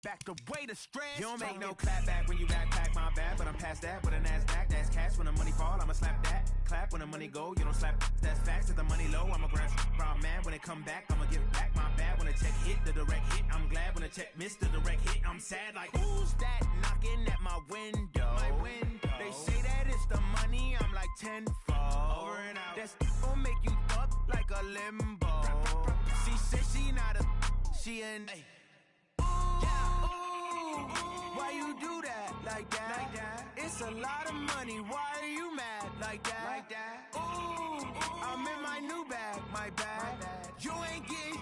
back the way to stress. You don't make no clap back when you backpack, my bad. But I'm past that with a NASDAQ, that's cash. When the money fall, I'ma slap that. Clap when the money go, you don't slap, that's facts. If the money low, I'ma grab brown man. When it come back, I'ma give back my bad. When the check hit, the direct hit, I'm glad. When the check missed the direct hit, I'm sad like, who's that knocking at my window? They say that it's the money, I'm like tenfold. Over and out. That's gon' make you up like a limbo. She said she not a, she an, why you do that like that? It's a lot of money. Why are you mad like that? Ooh, I'm in my new bag, my bad. You ain't getting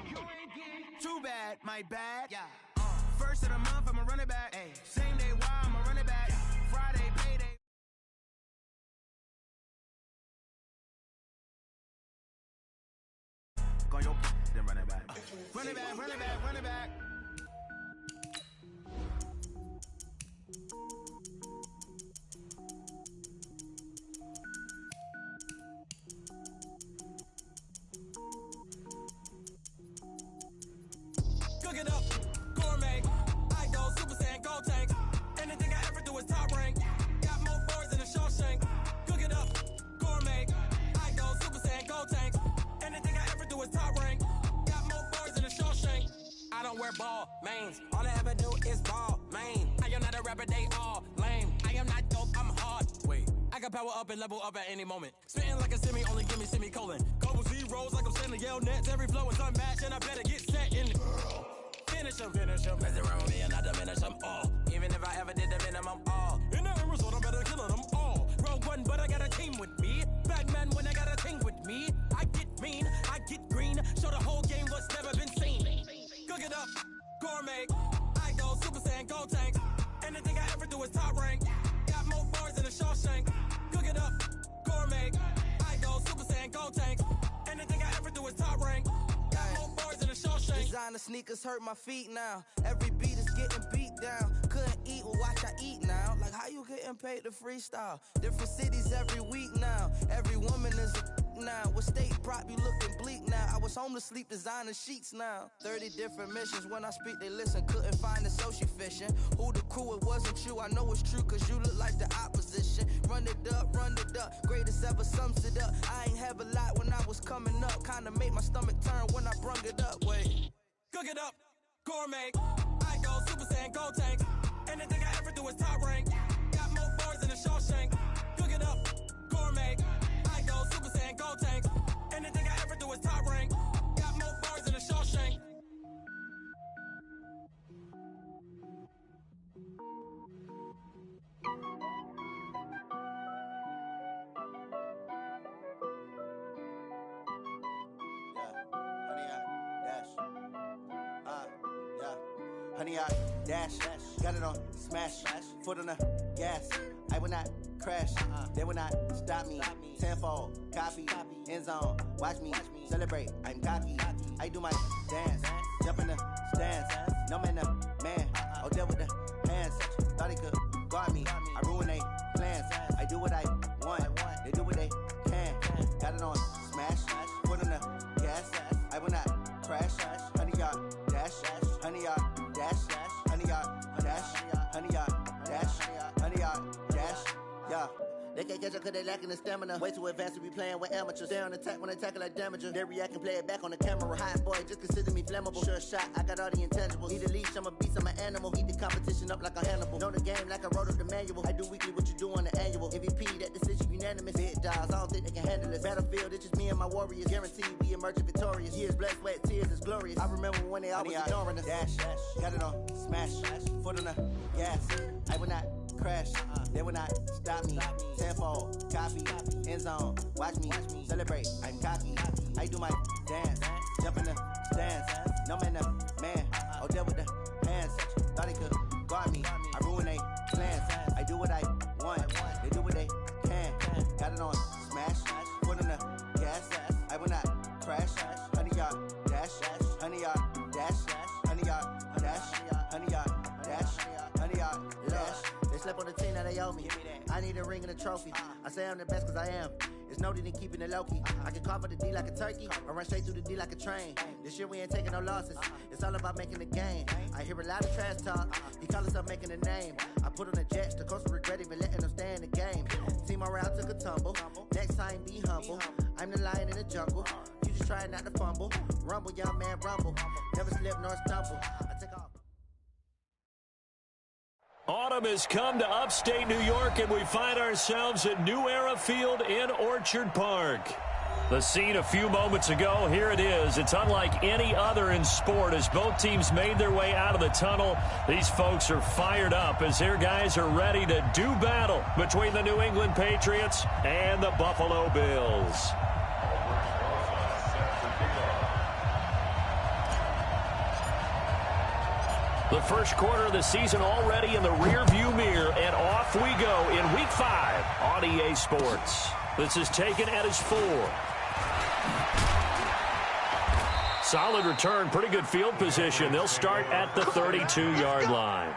too bad, my bad. First of the month, I'ma run it back. Same day, why I'ma run it back. Friday, payday. On your then run it back. Run it back, run it back, run it back. Cook it up, gourmet. I go Super Saiyan, gold tank. Anything I ever do is top rank. Got more boards than a Shawshank. Cook it up, gourmet. I go Super Saiyan, gold tank. Anything I ever do is top rank. Got more boards than a Shawshank. I don't wear ball mains. All I ever do is ball main. I am not a rapper, they all lame. I am not dope, I'm hard. Wait, I can power up and level up at any moment. Spitting like a semi, only give me semicolon. Couple zeros like I'm sending yell nets. Every flow is unmatched and I better get set in. Finish them. Mess around with me and I diminish them all. Even if I ever did the minimum all. In the end result, I'm better killing them all. Rogue one, but I got a team with me. Batman when I got a team with me. I get mean, I get green. Show the whole game what's never been seen. Cook it up, gourmet. I go Super Saiyan, gold tank. Anything I ever do is top rank. Got more bars than a Shawshank. Cook it up, gourmet. I go Super Saiyan, gold tank. Anything I ever do is top rank. Got more bars than a Shawshank. Designer sneakers hurt my feet now. Every beat is getting beat down. Couldn't eat, well watch I eat now. Like how you getting paid to freestyle? Different cities every week now. Every woman is a now. With state prop, you looking bleak now. I was home to sleep, designer sheets now. 30 different missions. When I speak, they listen. Couldn't find it, so she fishing. Who the crew, it wasn't you. I know it's true, cause you look like the opposition. Run it up, greatest ever sums it up. I ain't have a lot when I was coming up. Kinda made my stomach turn when I brung it up. Wait. Cook it up, gourmet. I go Super Saiyan, gold tank. Anything I ever do is top rank. Got more bars than a Shawshank. Cook it up, gourmet. I go Super Saiyan, gold tank. Anything I ever do is top rank. Got more bars than a Shawshank. Honey, I dash, got it on smash, foot on the gas. I will not crash, they will not stop me. Tenfold, copy, end zone, watch me celebrate. I'm cocky, I do my dance, jump in the stands. No man, oh deal with the hands. Thought he could guard me, I ruin they plans. I do what I want, they do what they can. Got it on smash, foot on the gas. I will not crash, honey, y'all dash, honey, y'all dash, honey, y'all dash, honey, y'all dash, honey, y'all dash, yeah. They can't catch up cause they lacking the stamina. Way too advanced to be playing with amateurs. Stay on attack when I tackle like damager. They react and play it back on the camera. Hot boy, just consider me flammable. Sure shot, I got all the intangibles. Need a leash, I'm a beast, I'm an animal. Eat the competition up like a Hannibal. Know the game like I wrote up the manual. I do weekly what you do on the annual. MVP, that decision unanimous. Big dials, I don't think they can handle this. Battlefield, it's just me and my warriors. Guaranteed we emerge victorious. Years, blood, sweat, tears, it's glorious. I remember when they always ignoring us. Dash, got it on smash, foot on the gas. I will not crash, they will not stop me. Tenfold, copy, end zone, watch me celebrate. I'm cocky, I do my dance, jump in the stands. No man, oh deal with the hands. Thought he could guard me, I ruin they plans. I do what I want, they do what they can. Got it on smash, foot on the gas. I will not crash, honey, y'all dash, honey, y'all dash, honey, y'all dash, honey, y'all dash, honey, y'all dash. They slept on the team that they owe me. I need a ring and a trophy. I say I'm the best cause I am. It's Just know that they keeping it low-key. I can cover the D like a turkey, or run straight through the D like a train. This year we ain't taking no losses. It's all about making the game. I hear a lot of trash talk. He call himself making a name. I put on the Jets, the coach will regret even letting them stay in the game. Team around took a tumble. Next time be humble. I'm the lion in the jungle. You just try not to fumble. Rumble, young man, rumble. Never slip nor stumble. I take off. Autumn has come to upstate New York, and we find ourselves at New Era Field in Orchard Park. The scene a few moments ago, here it is. It's unlike any other in sport as both teams made their way out of the tunnel. These folks are fired up as their guys are ready to do battle between the New England Patriots and the Buffalo Bills. The first quarter of the season already in the rearview mirror, and off we go in Week 5 on EA Sports. This is taken at his 4. Solid return, pretty good field position. They'll start at the 32-yard line.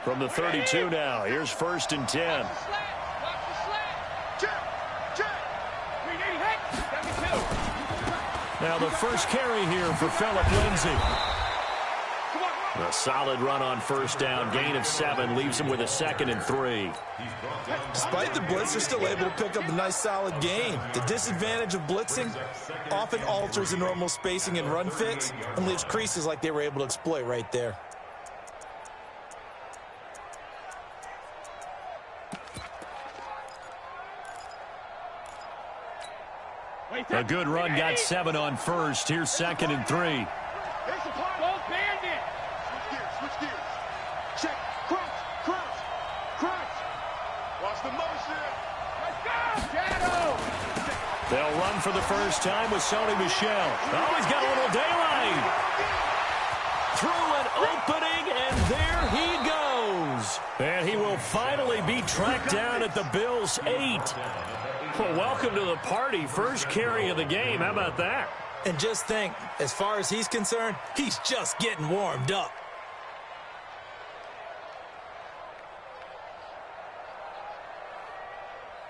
From the 32 now, here's 1st and 10. Now the first carry here for Phillip Lindsay. A solid run on 1st down, gain of 7, leaves him with a 2nd and 3. Despite the blitz, they're still able to pick up a nice solid gain. The disadvantage of blitzing often alters the normal spacing and run fits and leaves creases like they were able to exploit right there. A good run, got 7 on 1st. Here's 2nd and 3. Here's the play. Both bandit. Switch gears. Check. Crunch. Watch the motion. Let's go. Shadow. They'll run for the first time with Sony Michel. Oh, he's got a little daylight. Through an opening, and there he goes. And he will finally be tracked down at the Bills' 8. Well, welcome to the party. First carry of the game. How about that? And just think, as far as he's concerned, he's just getting warmed up.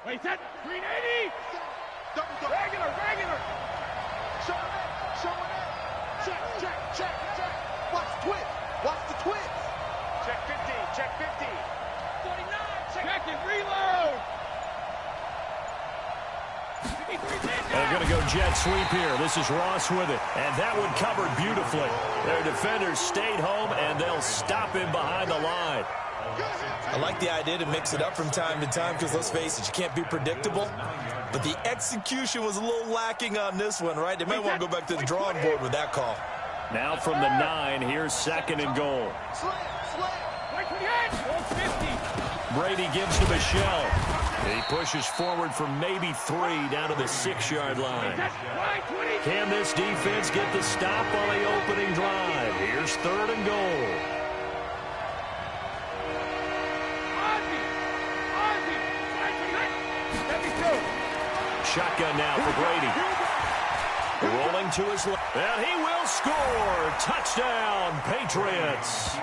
Wait, set. 380. Regular. Show it. Check. Watch the twist. Check 50. 49. Check it. Reload. They're going to go jet sweep here. This is Ross with it. And that one covered beautifully. Their defenders stayed home, and they'll stop him behind the line. I like the idea to mix it up from time to time because, let's face it, you can't be predictable. But the execution was a little lacking on this one, right? They might want to go back to the drawing board with that call. Now from the 9, here's 2nd and goal. Brady gives to Michel. He pushes forward for maybe 3 down to the 6-yard line. Can this defense get the stop on the opening drive? Here's 3rd and goal. Shotgun now for Brady. Rolling to his left. And he will score. Touchdown, Patriots.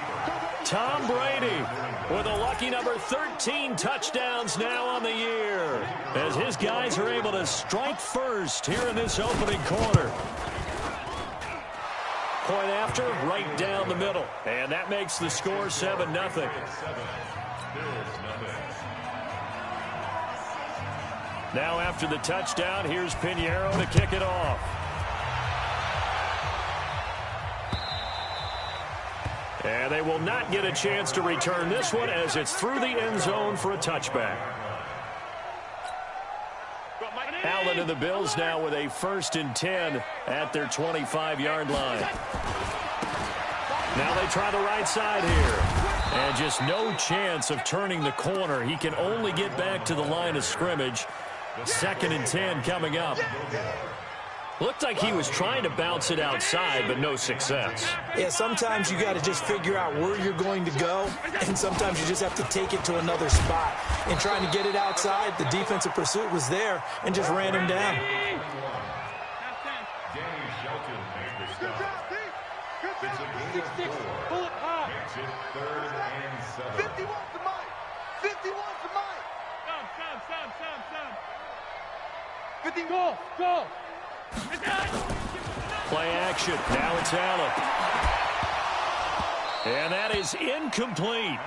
Tom Brady with a lucky number 13 touchdowns now on the year as his guys are able to strike first here in this opening quarter. Point after, right down the middle. And that makes the score 7-0. Now after the touchdown, here's Pinheiro to kick it off. And they will not get a chance to return this one as it's through the end zone for a touchback. Allen and the Bills now with a 1st and 10 at their 25-yard line. Now they try the right side here. And just no chance of turning the corner. He can only get back to the line of scrimmage. 2nd and 10 coming up. Looked like he was trying to bounce it outside, but no success. Yeah, sometimes you got to just figure out where you're going to go, and sometimes you just have to take it to another spot. And trying to get it outside, the defensive pursuit was there and just ran him down. Pull it high. 50 wants the mic. 50 wants the mic. Stop. 50. Go. Play action. Now it's Allen. And that is incomplete.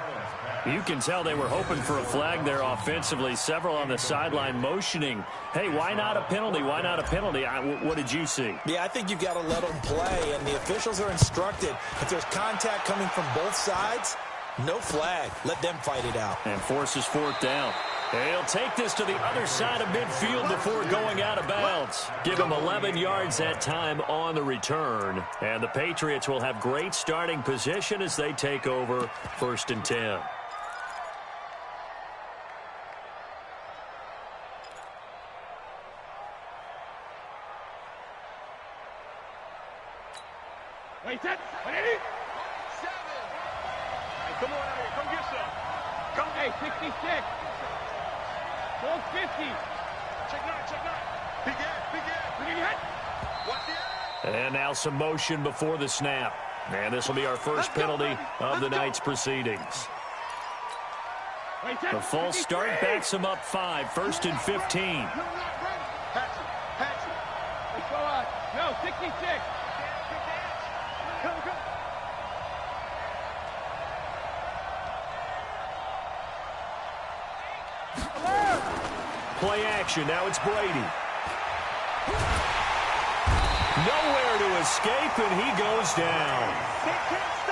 You can tell they were hoping for a flag there offensively. Several on the sideline motioning, hey, why not a penalty? Why not a penalty? What did you see? Yeah, I think you've got to let them play, and the officials are instructed. If there's contact coming from both sides, no flag. Let them fight it out. And forces 4th down. He'll take this to the other side of midfield before going out of bounds. Give him 11 yards that time on the return. And the Patriots will have great starting position as they take over 1st and 10. Wait, set. 7. Hey, come on out here. Come get some. Come. Hey, 66. Go 50. Check 9. Big hit. Watch the eye. And now some motion before the snap. And this will be our first penalty of the night's proceedings. The false start backs him up 5. 1st and 15. Patch it. Let's go out. No, 66. Go. Play action. Now it's Brady. Nowhere to escape, and he goes down.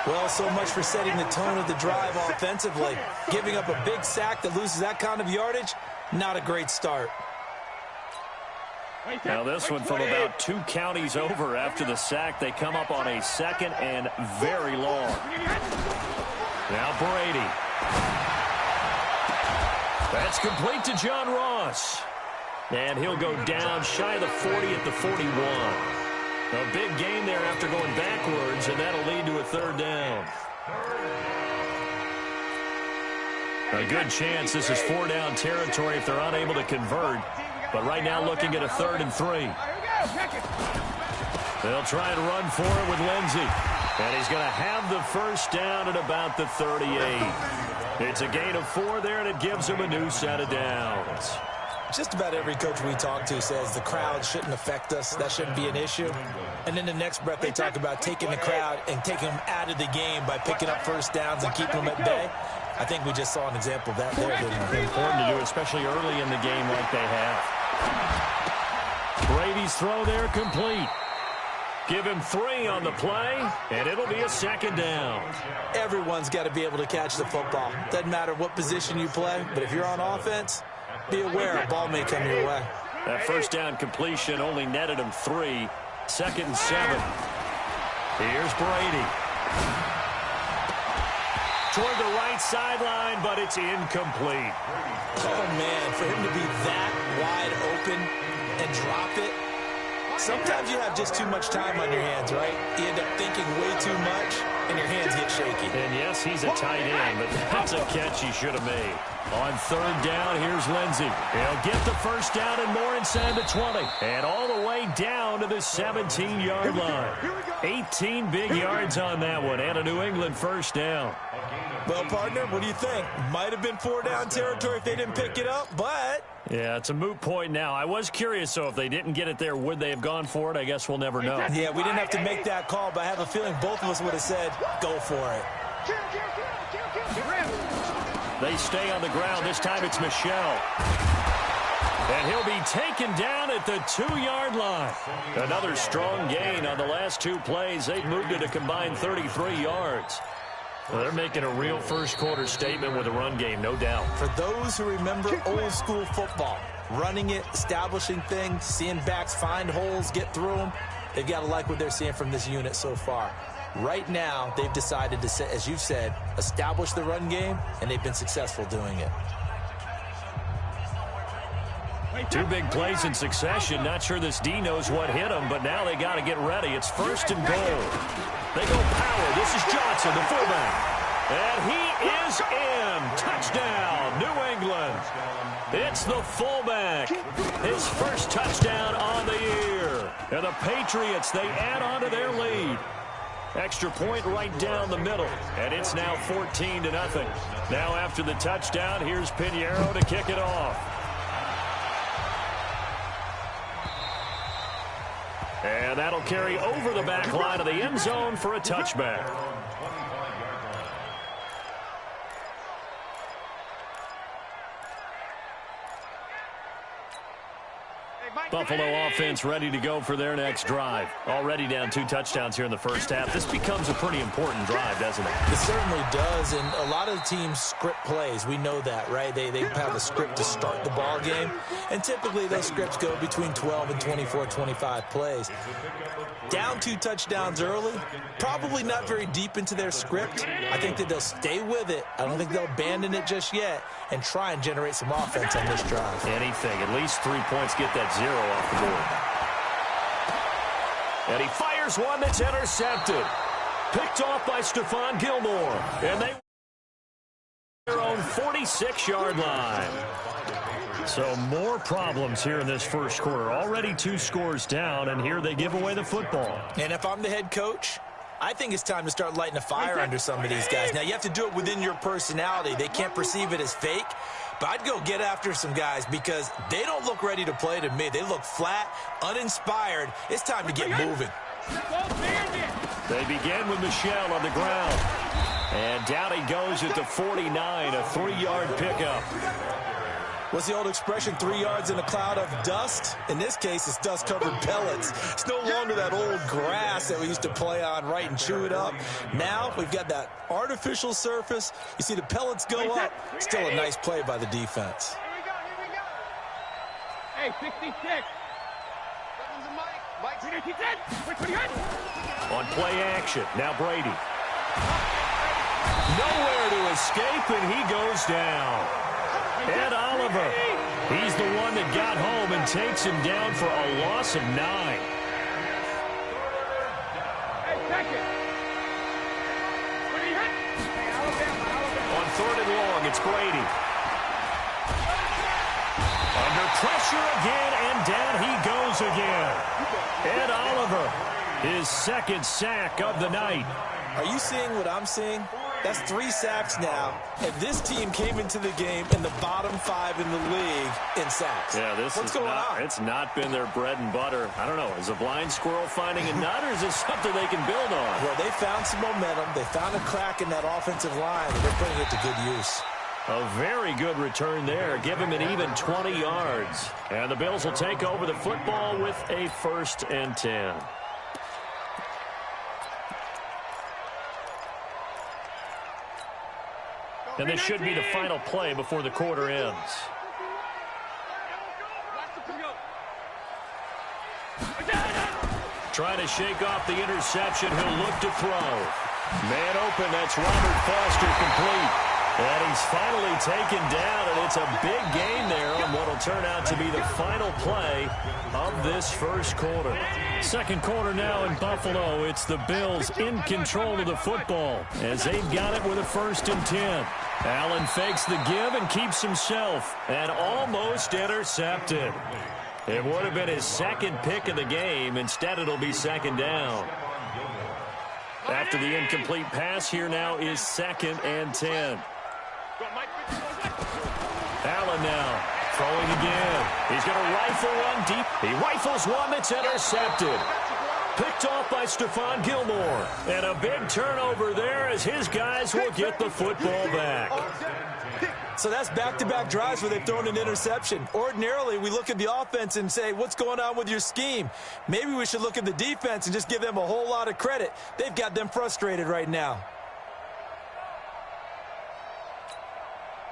Well, so much for setting the tone of the drive offensively. Giving up a big sack that loses that kind of yardage, not a great start. Now this one from about 2 counties over after the sack. They come up on a 2nd and very long. Now Brady. That's complete to John Ross. And he'll go down shy of the 40 at the 41. A big gain there after going backwards, and that'll lead to a 3rd down. A good chance this is 4-down territory if they're unable to convert. But right now looking at a 3rd and 3. They'll try and run for it with Lindsey. And he's going to have the 1st down at about the 38. It's a gain of 4 there, and it gives him a new set of downs. Just about every coach we talk to says the crowd shouldn't affect us. That shouldn't be an issue. And in the next breath, they talk about taking the crowd and taking them out of the game by picking up 1st downs and keeping them at bay. I think we just saw an example of that there, didn't we? Important to do, especially early in the game like they have. Brady's throw there complete. Give him 3 on the play, and it'll be a 2nd down. Everyone's got to be able to catch the football. Doesn't matter what position you play, but if you're on offense, be aware a ball may come your way. That 1st down completion only netted him 3. 2nd and 7. Here's Brady. Toward the right sideline, but it's incomplete. Oh, man, for him to be that wide open and drop it. Sometimes you have just too much time on your hands, right? You end up thinking way too much, and your hands get shaky. And yes, he's a tight end, but that's a catch he should have made. On 3rd down, here's Lindsey. He'll get the 1st down and more inside the 20. And all the way down to the 17-yard line. 18 big yards on that one, and a New England 1st down. Well, partner, what do you think? Might have been 4-down territory if they didn't pick it up, but... Yeah, it's a moot point now. I was curious, so if they didn't get it there, would they have gone for it? I guess we'll never know. Yeah, we didn't have to make that call, but I have a feeling both of us would have said, go for it. They stay on the ground. This time it's Michel. And he'll be taken down at the 2-yard line. Another strong gain on the last 2 plays. They've moved it a combined 33 yards. Well, they're making a real first-quarter statement with a run game, no doubt. For those who remember old-school football, running it, establishing things, seeing backs find holes, get through them, they've got to like what they're seeing from this unit so far. Right now, they've decided to, as you've said, establish the run game, and they've been successful doing it. Two big plays in succession. Not sure this D knows what hit him, but now they got to get ready. It's first and goal. They go power. This is Johnson, the fullback. And he is in. Touchdown, New England. It's the fullback. His first touchdown on the year. And the Patriots, they add on to their lead. Extra point right down the middle. And it's now 14-0. Now after the touchdown, here's Pinheiro to kick it off. And that'll carry over the back line of the end zone for a touchback. Buffalo offense ready to go for their next drive. Already down 2 touchdowns here in the first half. This becomes a pretty important drive, doesn't it? It certainly does, and a lot of the teams script plays. We know that, right? They have a script to start the ball game, and typically those scripts go between 12 and 24, 25 plays. Down 2 touchdowns early, probably not very deep into their script. I think that they'll stay with it. I don't think they'll abandon it just yet and try and generate some offense on this drive. Anything. At least 3 points, get that 0 off the board. And he fires one that's intercepted. Picked off by Stephon Gilmore. And they their own 46-yard line. So more problems here in this first quarter. Already 2 scores down, and here they give away the football. And if I'm the head coach, I think it's time to start lighting a fire under some of these guys. Now, you have to do it within your personality. They can't perceive it as fake. But I'd go get after some guys because they don't look ready to play to me. They look flat, uninspired. It's time to get moving. They begin with Michel on the ground. And down he goes at the 49, a 3-yard pickup. What's the old expression, 3 yards in a cloud of dust? In this case, it's dust-covered pellets. It's no longer that old grass that we used to play on, right, and chew it up. Now we've got that artificial surface. You see the pellets go up. Still a nice play by the defense. Here we go. Hey, 66. On play action, now Brady. Nowhere to escape, and he goes down. Ed Oliver, he's the one that got home and takes him down for a loss of 9. On 3rd and long, it's Brady. Under pressure again, and down he goes again. Ed Oliver, his 2nd sack of the night. Are you seeing what I'm seeing? That's 3 sacks now, and this team came into the game in the bottom 5 in the league in sacks. Yeah, what's going on? It's not been their bread and butter. I don't know. Is a blind squirrel finding a nut, or is it something they can build on? Well, they found some momentum. They found a crack in that offensive line, and they're putting it to good use. A very good return there. Give him an even 20 yards. And the Bills will take over the football with a 1st and 10. And this should be the final play before the quarter ends. Trying to shake off the interception. He'll look to throw. Man open. That's Robert Foster complete. And he's finally taken down, and it's a big gain there on what will turn out to be the final play of this first quarter. Second quarter now in Buffalo. It's the Bills in control of the football as they've got it with a 1st and 10. Allen fakes the give and keeps himself, and almost intercepted. It would have been his 2nd pick of the game. Instead, it'll be 2nd down. After the incomplete pass, here now is 2nd and 10. Allen now throwing again. He's going to rifle one deep. He rifles one that's intercepted. Picked off by Stephon Gilmore. And a big turnover there as his guys will get the football back. So that's back-to-back drives where they've thrown an interception. Ordinarily, we look at the offense and say, what's going on with your scheme? Maybe we should look at the defense and just give them a whole lot of credit. They've got them frustrated right now.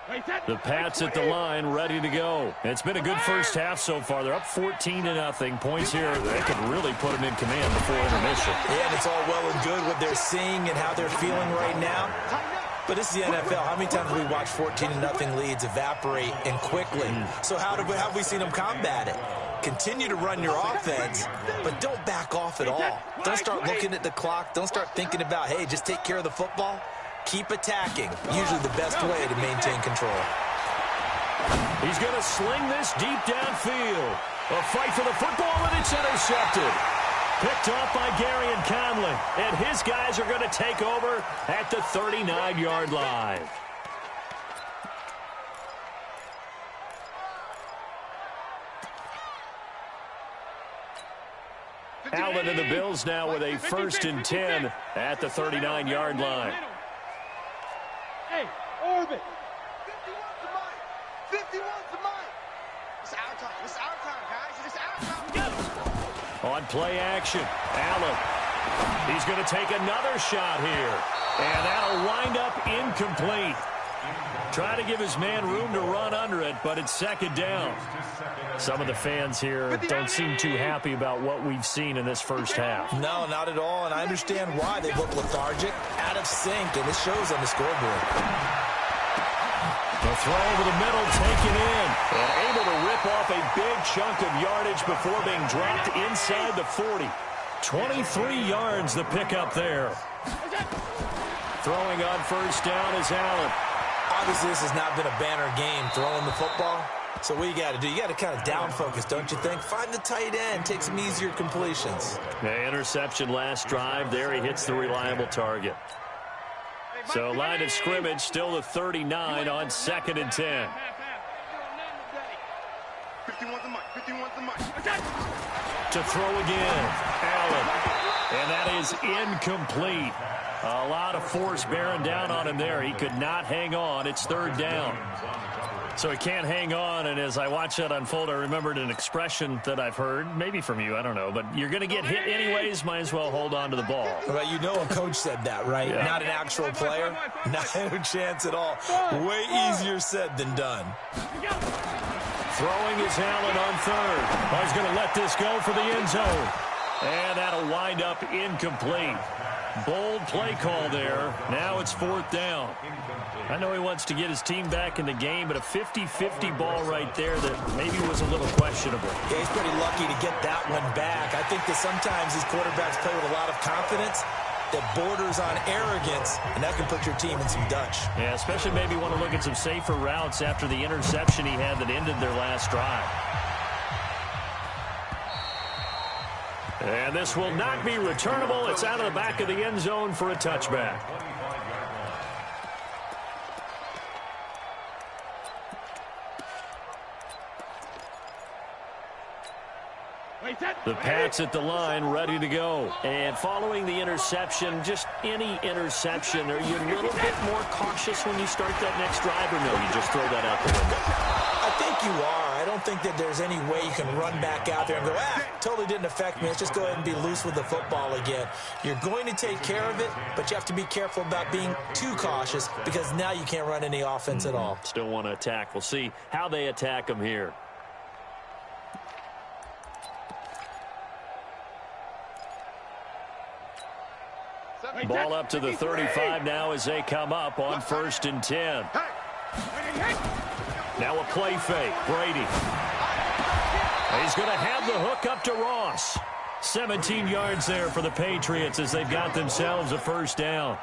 The Pats at the line, ready to go. It's been a good first half so far. They're up 14-0. Points here, they could really put them in command before intermission. Yeah, and it's all well and good what they're seeing and how they're feeling right now. But this is the NFL. How many times have we watched 14-0 leads evaporate and quickly? So how have we seen them combat it? Continue to run your offense, but don't back off at all. Don't start looking at the clock. Don't start thinking about, hey, just take care of the football. Keep attacking. Usually the best way to maintain control. He's going to sling this deep downfield. A fight for the football, and it's intercepted. Picked off by Gary and Conley. And his guys are going to take over at the 39-yard line. Allen and the Bills now with a 1st and 10 at the 39-yard line. Hey, orbit. 51's the mic. It's our time. It's our time, guys. It's our time. On play action, Allen. He's going to take another shot here. And that'll wind up incomplete. Trying to give his man room to run under it, but it's 2nd down. Some of the fans here don't seem too happy about what we've seen in this first half. No, not at all, and I understand why. They look lethargic, out of sync, and it shows on the scoreboard. The throw over the middle, taken in, and able to rip off a big chunk of yardage before being dropped inside the 40. 23 yards the pickup there. Throwing on 1st down is Allen. Obviously, this has not been a banner game throwing the football. So what you got to do, you got to kind of down focus, don't you think? Find the tight end, take some easier completions. The interception last drive. There he hits the reliable target. So line of scrimmage still the 39 on 2nd and 10. 51's the mic. 51's the mic. To throw again, Allen. And that is incomplete. A lot of force bearing down on him there. He could not hang on. It's 3rd down. So he can't hang on, and as I watch that unfold, I remembered an expression that I've heard, maybe from you, I don't know, but you're going to get hit anyways, might as well hold on to the ball. Well, you know a coach said that, right? Yeah. Not an actual player. Not a chance at all. Way easier said than done. Throwing is Allen on 3rd. Oh, he's going to let this go for the end zone. And that'll wind up incomplete. Bold play call there. Now it's 4th down. I know he wants to get his team back in the game, but a 50-50 ball right there that maybe was a little questionable. Yeah, he's pretty lucky to get that one back. I think that sometimes these quarterbacks play with a lot of confidence that borders on arrogance, and that can put your team in some Dutch. Yeah, especially maybe want to look at some safer routes after the interception he had that ended their last drive. And this will not be returnable. It's out of the back of the end zone for a touchback. The Pats at the line, ready to go. And following the interception, just any interception, are you a little bit more cautious when you start that next drive, or no, you just throw that out the window? I think you are. I don't think that there's any way you can run back out there and go, totally didn't affect me. Let's just go ahead and be loose with the football again. You're going to take care of it, but you have to be careful about being too cautious because now you can't run any offense at all. Still want to attack. We'll see how they attack them here. Ball up to the 35 now as they come up on 1st and 10. Now a play fake. Brady. He's going to have the hook up to Ross. 17 yards there for the Patriots as they've got themselves a 1st down.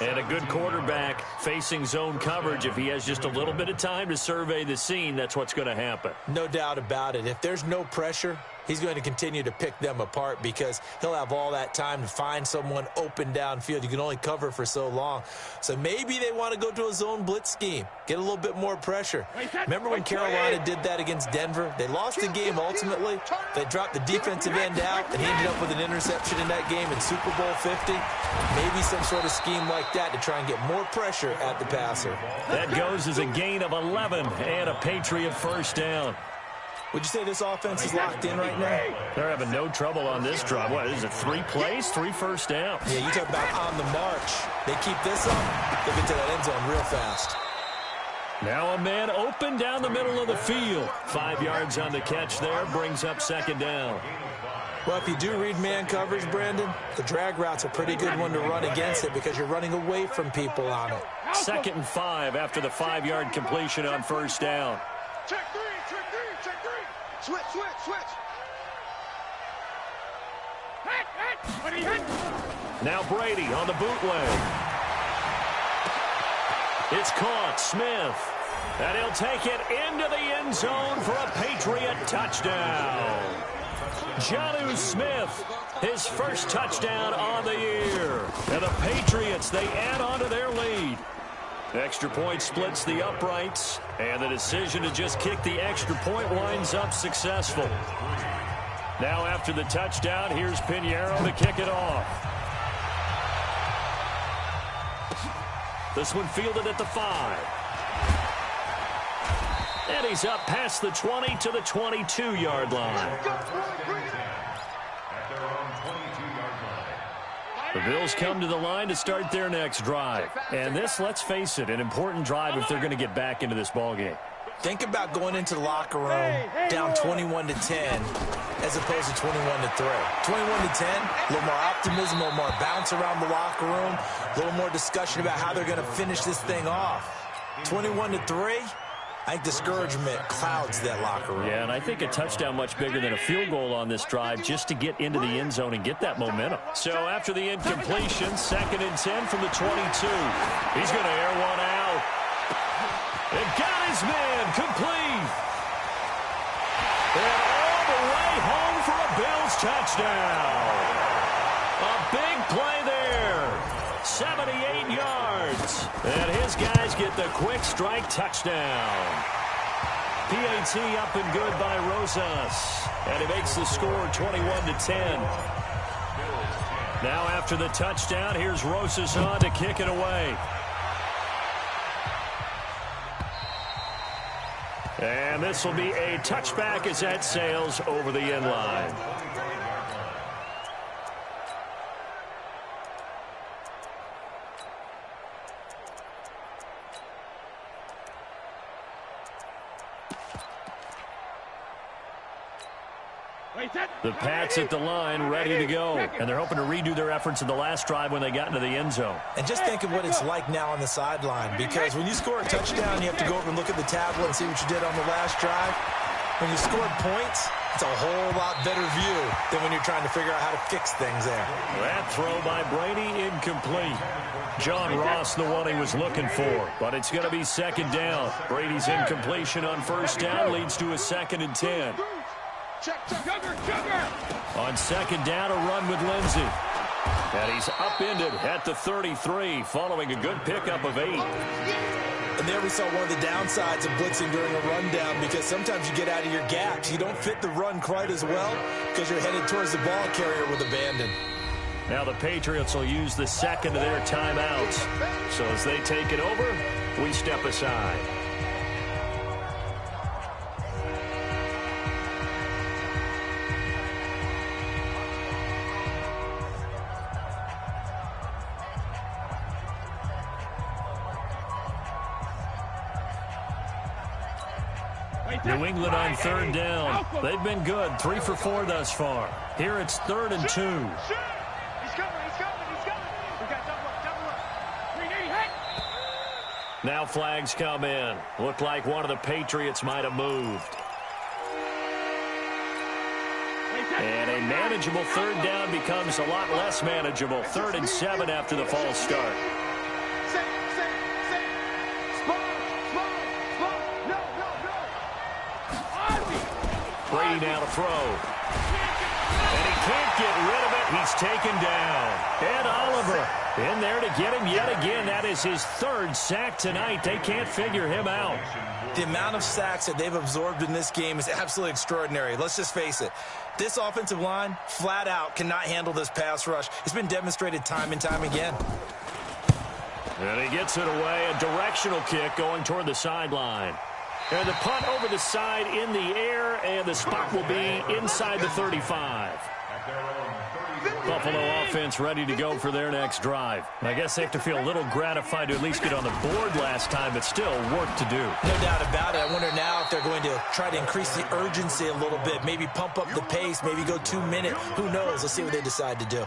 And a good quarterback facing zone coverage. If he has just a little bit of time to survey the scene, that's what's going to happen. No doubt about it. If there's no pressure, he's going to continue to pick them apart because he'll have all that time to find someone open downfield. You can only cover for so long. So maybe they want to go to a zone blitz scheme, get a little bit more pressure. Remember when Carolina did that against Denver? They lost the game ultimately. They dropped the defensive end out, and he ended up with an interception in that game in Super Bowl 50. Maybe some sort of scheme like that to try and get more pressure at the passer. That goes as a gain of 11 and a Patriot 1st down. Would you say this offense is locked in right now? They're having no trouble on this drive. What is it, 3 plays, 3 first downs? Yeah, you talk about on the march. They keep this up, they'll get to that end zone real fast. Now a man open down the middle of the field. 5 yards on the catch there, brings up second down. Well, if you do read man coverage, Brandon, the drag route's a pretty good one to run against it because you're running away from people on it. 2nd and 5 after the 5-yard completion on first down. Check three. Switch. Now Brady on the bootleg. It's caught. Smith. And he'll take it into the end zone for a Patriot touchdown. Jonnu Smith, his first touchdown on the year. And the Patriots, they add on to their lead. Extra point splits the uprights, and the decision to just kick the extra point winds up successful. Now after the touchdown, here's Pinheiro to kick it off. This one fielded at the 5. And he's up past the 20 to the 22-yard line. The Bills come to the line to start their next drive. And this, let's face it, an important drive if they're going to get back into this ballgame. Think about going into the locker room down 21-10 as opposed to 21-3. 21-10, a little more optimism, a little more bounce around the locker room, a little more discussion about how they're going to finish this thing off. 21-3, I think discouragement clouds that locker room. Yeah, and I think a touchdown much bigger than a field goal on this drive just to get into the end zone and get that momentum. So after the incompletion, 2nd and 10 from the 22. He's going to air one out. And got his man complete. And all the way home for a Bills touchdown. A big play there. 78 yards. And his guys get the quick strike touchdown. PAT up and good by Rosas. And he makes the score 21-10. Now after the touchdown, here's Rosas on to kick it away. And this will be a touchback as that sails over the end line. The Pats at the line, ready to go. And they're hoping to redo their efforts in the last drive when they got into the end zone. And just think of what it's like now on the sideline, because when you score a touchdown, you have to go over and look at the tablet and see what you did on the last drive. When you scored points, it's a whole lot better view than when you're trying to figure out how to fix things there. That throw by Brady incomplete. John Ross, the one he was looking for, but it's going to be 2nd down. Brady's incompletion on first down leads to a 2nd and 10. On 2nd down, a run with Lindsey. And he's upended at the 33 following a good pickup of 8. And there we saw one of the downsides of blitzing during a rundown, because sometimes you get out of your gaps. You don't fit the run quite as well because you're headed towards the ball carrier with abandon. Now the Patriots will use the 2nd of their timeouts. So as they take it over, we step aside. New England on 3rd down. They've been good, 3 for 4 thus far. Here it's 3rd and 2. He's coming. We got double up. 380, hit. Now flags come in. Looked like one of the Patriots might have moved. And a manageable 3rd down becomes a lot less manageable. 3rd and 7 after the false start. Brady now to throw. And he can't get rid of it. He's taken down. Ed Oliver in there to get him yet again. That is his 3rd sack tonight. They can't figure him out. The amount of sacks that they've absorbed in this game is absolutely extraordinary. Let's just face it. This offensive line, flat out, cannot handle this pass rush. It's been demonstrated time and time again. And he gets it away. A directional kick going toward the sideline. And the punt over the side in the air, and the spot will be inside the 35. Buffalo offense ready to go for their next drive. I guess they have to feel a little gratified to at least get on the board last time, but still work to do. No doubt about it. I wonder now if they're going to try to increase the urgency a little bit, maybe pump up the pace, maybe go 2 minutes. Who knows? Let's see what they decide to do.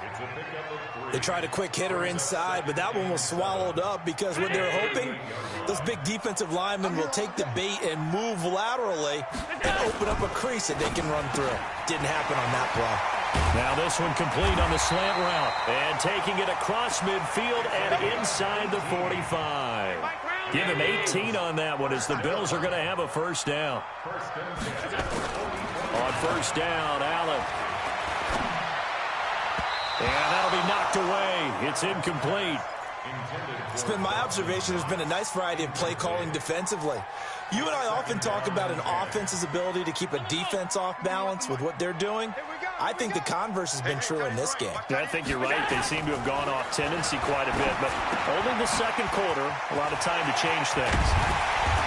They tried a quick hitter inside, but that one was swallowed up because what they're hoping, those big defensive linemen will take the bait and move laterally and open up a crease that they can run through. Didn't happen on that play. Now this one complete on the slant route. And taking it across midfield and inside the 45. Give him 18 on that one as the Bills are going to have a first down. On first down, Allen. And that'll be knocked away. It's incomplete. It's been my observation there's been a nice variety of play calling defensively. You and I often talk about an offense's ability to keep a defense off balance with what they're doing. I think the converse has been true in this game. I think you're right. They seem to have gone off tendency quite a bit, but only the second quarter, a lot of time to change things.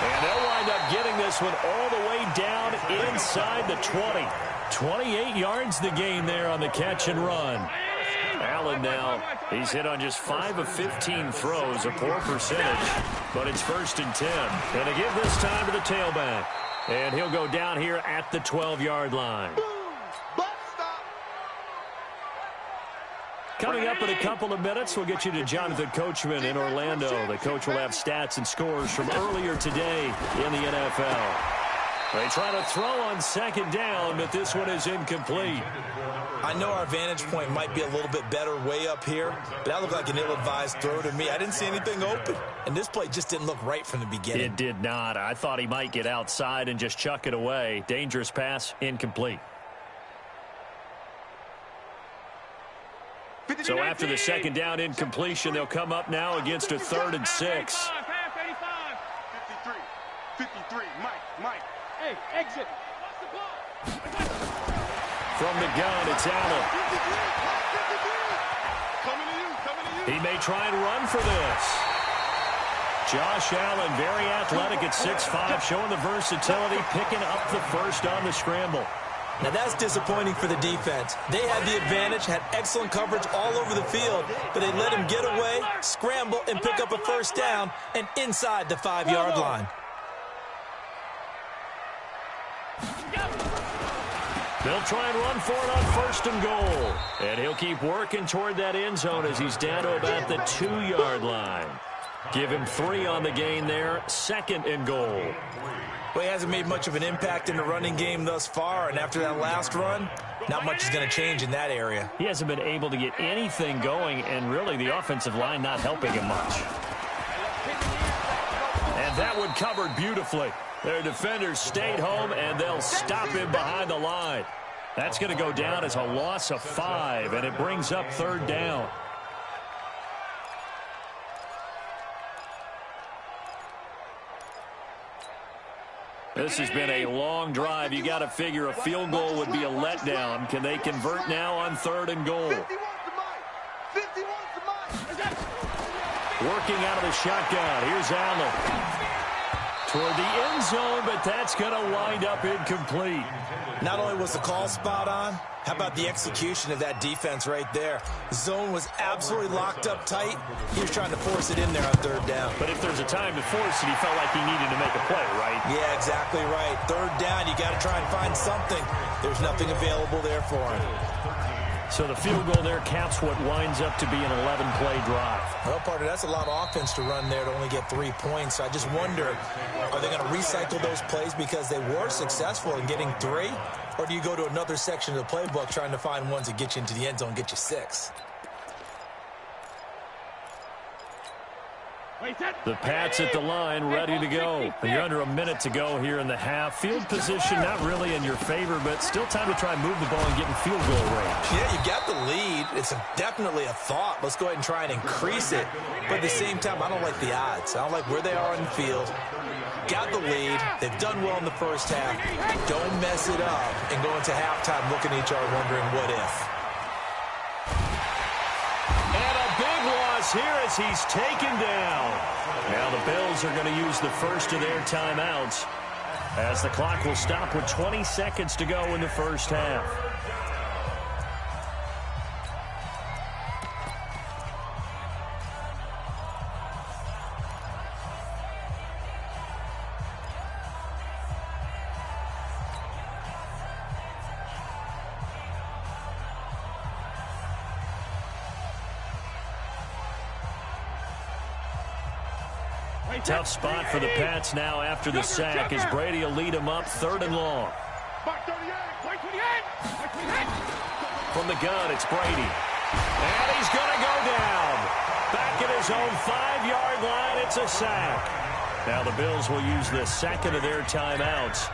And they'll wind up getting this one all the way down inside the 20. 28 yards the gain there on the catch and run. Allen now, he's hit on just 5 of 15 throws, a poor percentage, but it's 1st and 10. And they give this time to the tailback. And he'll go down here at the 12-yard line. Coming up in a couple of minutes, we'll get you to Jonathan Coachman in Orlando. The coach will have stats and scores from earlier today in the NFL. They try to throw on second down, but this one is incomplete. I know our vantage point might be a little bit better way up here, but that looked like an ill-advised throw to me. I didn't see anything open, and this play just didn't look right from the beginning. It did not. I thought he might get outside and just chuck it away. Dangerous pass, incomplete. So after the second down incompletion, they'll come up now against a 3rd and 6. 53, Mike. Hey, exit. From the gun, it's Allen. Coming to you. He may try and run for this. Josh Allen, very athletic at 6'5", showing the versatility, picking up the first on the scramble. Now that's disappointing for the defense. They had the advantage, had excellent coverage all over the field, but they let him get away, scramble, and pick up a first down, and inside the 5-yard line. They'll try and run for it on 1st and goal. And he'll keep working toward that end zone as he's down to about the 2-yard line. Give him 3 on the gain there, 2nd and goal. Well, he hasn't made much of an impact in the running game thus far, and after that last run, not much is going to change in that area. He hasn't been able to get anything going, and really the offensive line not helping him much. And that one covered beautifully. Their defenders stayed home, and they'll stop him behind the line. That's going to go down as a loss of 5, and it brings up 3rd down. This has been a long drive. You got to figure a field goal would be a letdown. Can they convert now on 3rd and goal? Working out of the shotgun. Here's Allen. Toward the end zone, but that's going to wind up incomplete. Not only was the call spot on, how about the execution of that defense right there? Zone was absolutely locked up tight. He was trying to force it in there on 3rd down. But if there's a time to force it, he felt like he needed to make a play, right? Yeah, exactly right. 3rd down, you got to try and find something. There's nothing available there for him. So the field goal there caps what winds up to be an 11-play drive. Well, partner, that's a lot of offense to run there to only get 3 points. So I just wonder, are they going to recycle those plays because they were successful in getting 3? Or do you go to another section of the playbook trying to find ones that get you into the end zone and get you 6? The Pats at the line, ready to go. You're under a minute to go here in the half. Field position not really in your favor, but still time to try and move the ball and get in field goal range. Yeah, you got the lead. It's definitely a thought. Let's go ahead and try and increase it. But at the same time, I don't like the odds. I don't like where they are on the field. Got the lead. They've done well in the first half. Don't mess it up and go into halftime looking at each other wondering what if. Here as he's taken down. Now the Bills are going to use the first of their timeouts as the clock will stop with 20 seconds to go in the first half. Tough spot for the Pats now after the sack as Brady will lead them up 3rd and long. From the gun, it's Brady. And he's going to go down. Back at his own 5-yard line, it's a sack. Now the Bills will use the second of their timeouts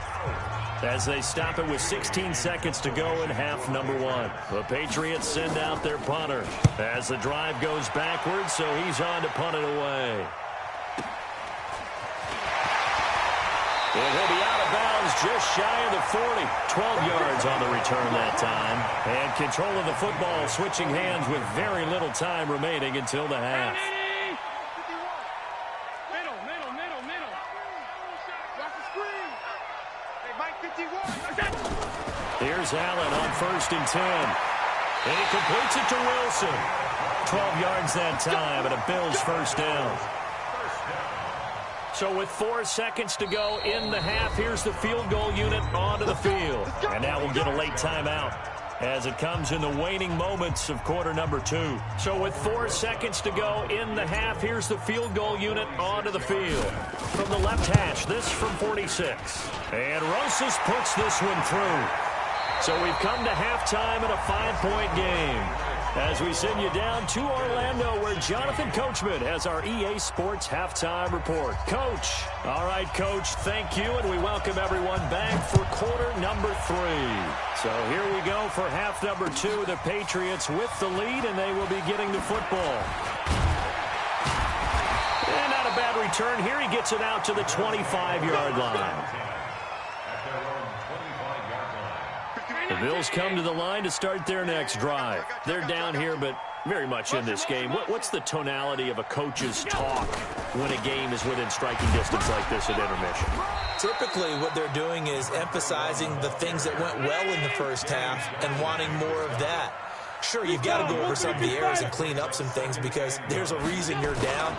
as they stop it with 16 seconds to go in half number 1. The Patriots send out their punter as the drive goes backwards, so he's on to punt it away. And he'll be out of bounds just shy of the 40. 12 yards on the return that time. And control of the football switching hands with very little time remaining until the half. Here's Allen on 1st and 10. And he completes it to Wilson. 12 yards that time and a Bills first down. So with 4 seconds to go in the half, here's the field goal unit onto the field. And now we'll get a late timeout as it comes in the waning moments of quarter number 2. So with 4 seconds to go in the half, here's the field goal unit onto the field. From the left hash, this from 46. And Rosas puts this one through. So we've come to halftime in a 5-point game as we send you down to Orlando where Jonathan Coachman has our EA Sports Halftime Report. Coach. All right, Coach, thank you, and we welcome everyone back for quarter number 3. So here we go for half number 2. The Patriots with the lead, and they will be getting the football. And not a bad return here. He gets it out to the 25-yard line. The Bills come to the line to start their next drive. They're down here, but very much in this game. What's the tonality of a coach's talk when a game is within striking distance like this at intermission? Typically, what they're doing is emphasizing the things that went well in the first half and wanting more of that. Sure, you've got to go over some of the errors and clean up some things because there's a reason you're down.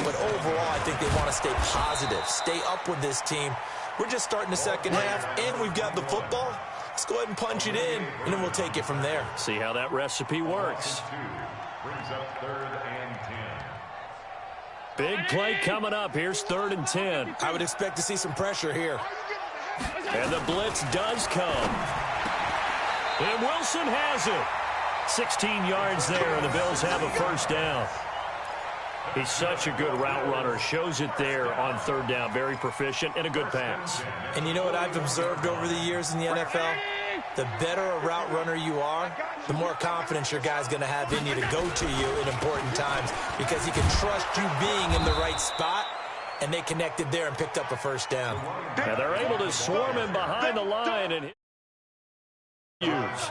But overall, I think they want to stay positive, stay up with this team. We're just starting the second half, and we've got the football. Let's go ahead and punch it in, and then we'll take it from there. See how that recipe works. Brings up 3rd and 10. Big play coming up. Here's 3rd and 10. I would expect to see some pressure here. And the blitz does come. And Wilson has it. 16 yards there, and the Bills have a first down. He's such a good route runner. Shows it there on 3rd down. Very proficient and a good pass. And you know what I've observed over the years in the NFL? The better a route runner you are, the more confidence your guy's going to have in you to go to you in important times because he can trust you being in the right spot, and they connected there and picked up a first down. And they're able to swarm him behind the line and use.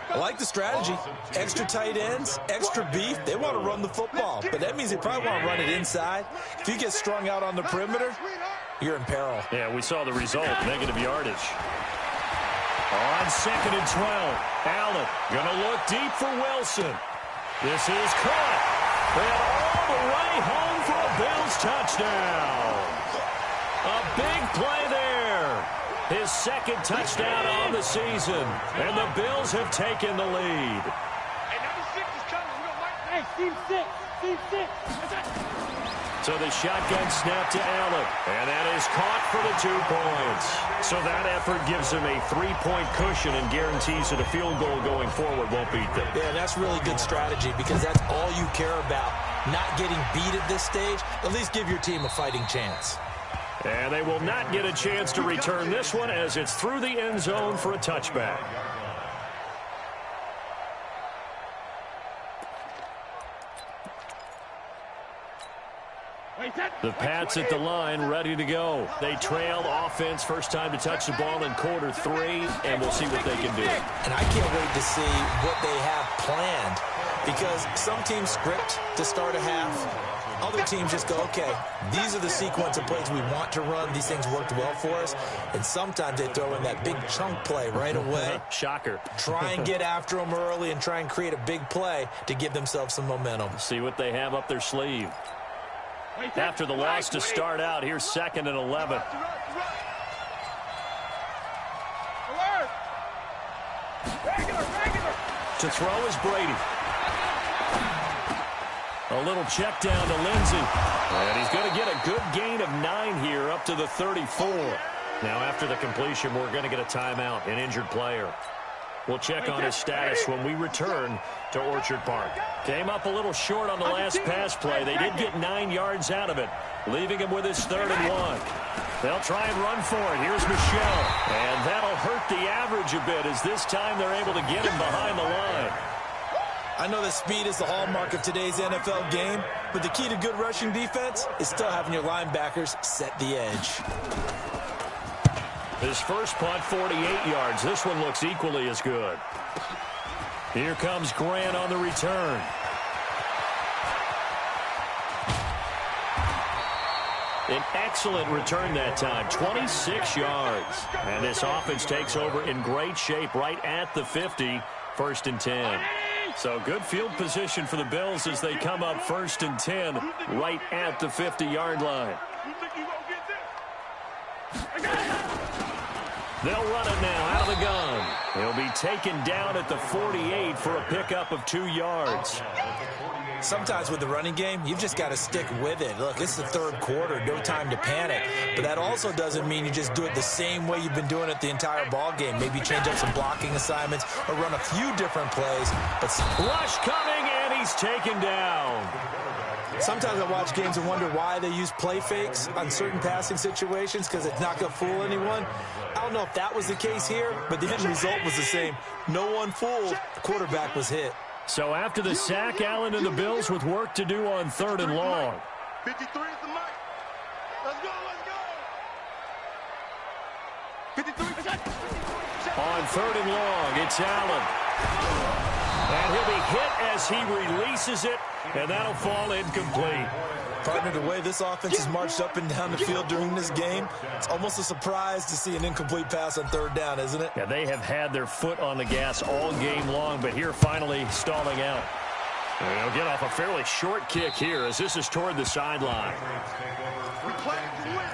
I like the strategy. Extra tight ends, extra beef. They want to run the football, but that means they probably want to run it inside. If you get strung out on the perimeter, you're in peril. Yeah, we saw the result, negative yardage. On 2nd and 12, Allen going to look deep for Wilson. This is caught. And all the way home for a Bills touchdown. A big play there. His 2nd touchdown on the season. And the Bills have taken the lead. Hey, number 6 is coming. We don't like. Hey, team 6. Team 6. That's it. So the shotgun snap to Allen. And that is caught for the 2 points. So that effort gives him a 3-point cushion and guarantees that a field goal going forward won't beat them. Yeah, that's really good strategy because that's all you care about. Not getting beat at this stage. At least give your team a fighting chance. And they will not get a chance to return this one as it's through the end zone for a touchback. The Pats at the line, ready to go. They trail offense, first time to touch the ball in quarter 3, and we'll see what they can do. And I can't wait to see what they have planned because some teams script to start a half. Other teams just go, okay, these are the sequence of plays we want to run. These things worked well for us. And sometimes they throw in that big chunk play right away. Shocker. Try and get after them early and try and create a big play to give themselves some momentum. See what they have up their sleeve. After the loss to start out, here's 2nd and 11. To throw is Brady. A little check down to Lindsey. And he's going to get a good gain of 9 here up to the 34. Now after the completion, we're going to get a timeout, an injured player. We'll check on his status when we return to Orchard Park. Came up a little short on the last pass play. They did get 9 yards out of it, leaving him with his 3rd and 1. They'll try and run for it. Here's Michelle. And that'll hurt the average a bit as this time they're able to get him behind the line. I know that speed is the hallmark of today's NFL game, but the key to good rushing defense is still having your linebackers set the edge. His first punt, 48 yards. This one looks equally as good. Here comes Grant on the return. An excellent return that time, 26 yards. And this offense takes over in great shape right at the 50, 1st and 10. So good field position for the Bills as they come up 1st and 10 right at the 50-yard line. They'll run it now out of the gun. He'll be taken down at the 48 for a pickup of 2 yards. Sometimes with the running game, you've just got to stick with it. Look, it's the 3rd quarter, no time to panic. But that also doesn't mean you just do it the same way you've been doing it the entire ball game. Maybe change up some blocking assignments or run a few different plays. But rush coming, and he's taken down. Sometimes I watch games and wonder why they use play fakes on certain passing situations because it's not going to fool anyone. I don't know if that was the case here, but the end result was the same. No one fooled. The quarterback was hit. So after the sack, Allen and the Bills with work to do on 3rd and long. 53 is the mic. Let's go, let's go. 53. On 3rd and long, it's Allen. And he'll be hit as he releases it, and that'll fall incomplete. Partner, the way this offense has marched up and down the field during this game, it's almost a surprise to see an incomplete pass on 3rd down, isn't it? Yeah, they have had their foot on the gas all game long, but here finally stalling out. And they'll get off a fairly short kick here as this is toward the sideline. We play to win.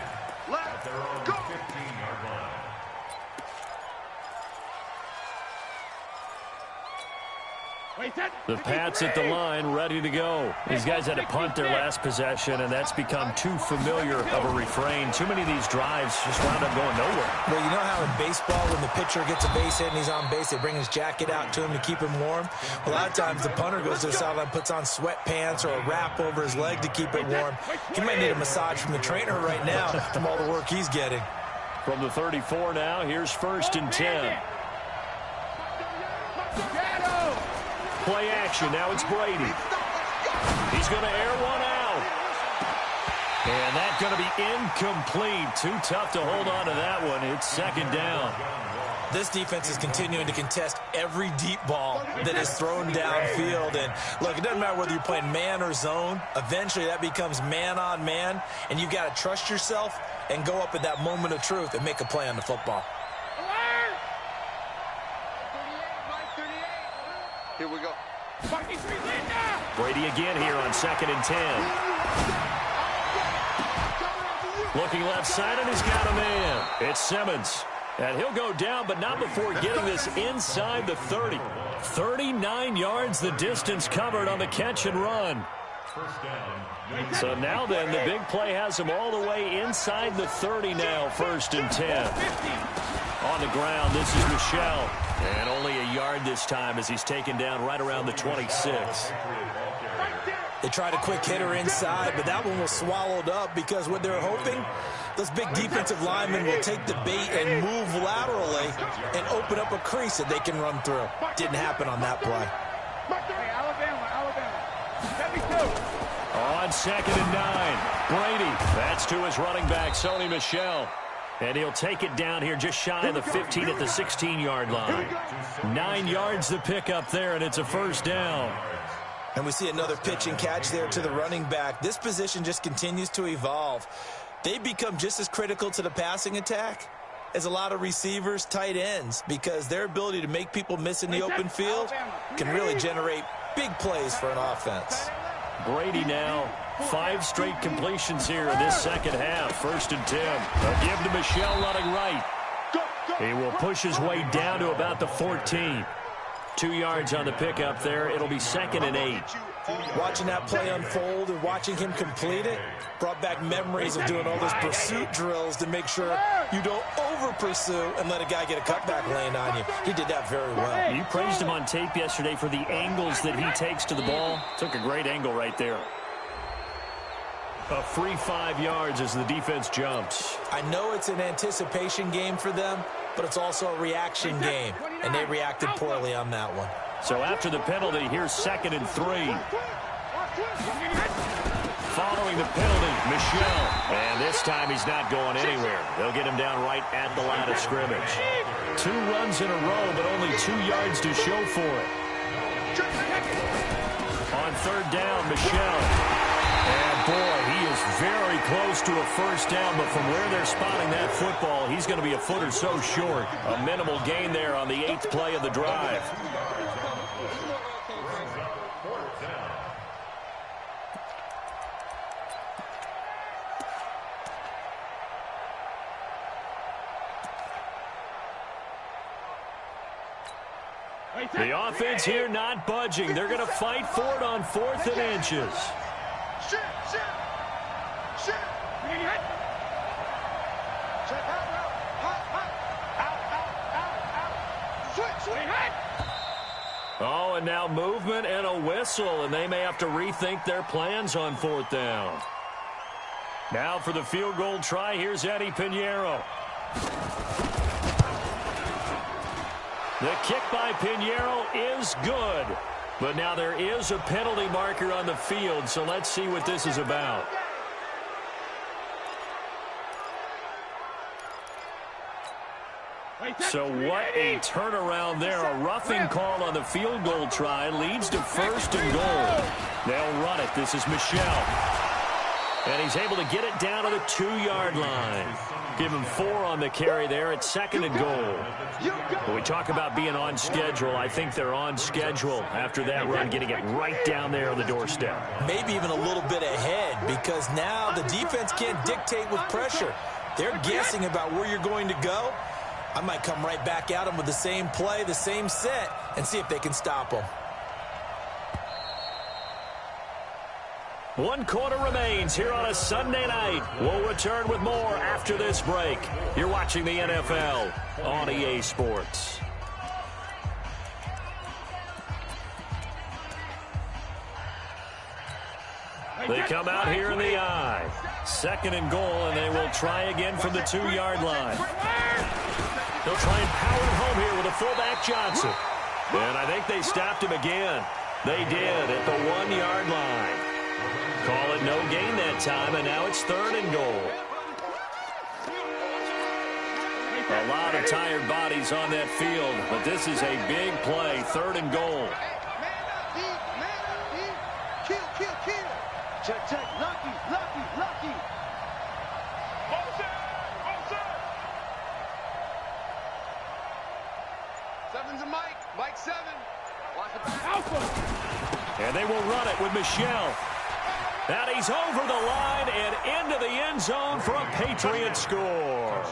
Let's go. The Pats at the line, ready to go. These guys had to punt their last possession, and that's become too familiar of a refrain. Too many of these drives just wound up going nowhere. Well, you know how in baseball, when the pitcher gets a base hit and he's on base, they bring his jacket out to him to keep him warm? A lot of times the punter goes to the sideline, puts on sweatpants or a wrap over his leg to keep it warm. He might need a massage from the trainer right now from all the work he's getting. From the 34 now, here's 1st and 10. Play action. Now it's Brady. He's going to air one out. And that's going to be incomplete. Too tough to hold on to that one. It's 2nd down. This defense is continuing to contest every deep ball that is thrown downfield. And, look, it doesn't matter whether you're playing man or zone. Eventually that becomes man on man. And you've got to trust yourself and go up at that moment of truth and make a play on the football. Here we go. Brady again here on 2nd and 10. Looking left side, and he's got a man. It's Simmons. And he'll go down, but not before getting this inside the 30. 39 yards the distance covered on the catch and run. So now then, the big play has him all the way inside the 30 now, 1st and 10. On the ground, this is Michelle. And only a yard this time as he's taken down right around the 26. They tried a quick hitter inside, but that one was swallowed up because what they're hoping, those big defensive linemen will take the bait and move laterally and open up a crease that they can run through. Didn't happen on that play. On 2nd and 9, Brady. That's to his running back, Sony Michel. And he'll take it down here just shy of the 15 at the 16-yard line. 9 yards the pickup there, and it's a 1st down. And we see another pitch and catch there to the running back. This position just continues to evolve. They become just as critical to the passing attack as a lot of receivers, tight ends, because their ability to make people miss in the open field can really generate big plays for an offense. Brady now, 5 straight completions here in this 2nd half. 1st and 10. They'll give to Michel running right. He will push his way down to about the 14. 2 yards on the pickup there. It'll be 2nd and 8. Watching that play unfold and watching him complete it brought back memories of doing all those pursuit drills to make sure you don't over-pursue and let a guy get a cutback lane on you. He did that very well. You praised him on tape yesterday for the angles that he takes to the ball. Took a great angle right there. A free 5 yards as the defense jumps. I know it's an anticipation game for them, but it's also a reaction game, and they reacted poorly on that one. So after the penalty, here's 2nd and 3. Following the penalty, Michel. And this time he's not going anywhere. They'll get him down right at the line of scrimmage. 2 runs in a row, but only 2 yards to show for it. On 3rd down, Michel. And boy, he is very close to a first down, but from where they're spotting that football, he's going to be a foot or so short. A minimal gain there on the 8th play of the drive. The offense here not budging. They're going to fight for it on 4th and inches. Oh, and now movement and a whistle, and they may have to rethink their plans on 4th down. Now for the field goal try, here's Eddie Pinheiro. The kick by Pinheiro is good. But now there is a penalty marker on the field, so let's see what this is about. So what a turnaround there. A roughing call on the field goal try leads to 1st and goal. They'll run it. This is Michel. And he's able to get it down to the 2-yard line. Give him 4 on the carry there at 2nd and goal. When we talk about being on schedule, I think they're on schedule after that run, getting it right down there on the doorstep. Maybe even a little bit ahead, because now the defense can't dictate with pressure. They're guessing about where you're going to go. I might come right back at them with the same play, the same set, and see if they can stop them. 1 quarter remains here on a Sunday night. We'll return with more after this break. You're watching the NFL on EA Sports. They come out here in the I. 2nd and goal, and they will try again from the 2-yard line. They'll try and power it home here with a fullback Johnson. And I think they stopped him again. They did at the 1-yard line. Call it no gain that time, and now it's 3rd and goal. A lot of tired bodies on that field, but this is a big play, 3rd and goal. Check, check, lucky, lucky, lucky. Seven's a Mike, Mike 7. Watch it back. Alpha. And they will run it with Michel. And he's over the line and into the end zone for a Patriot score.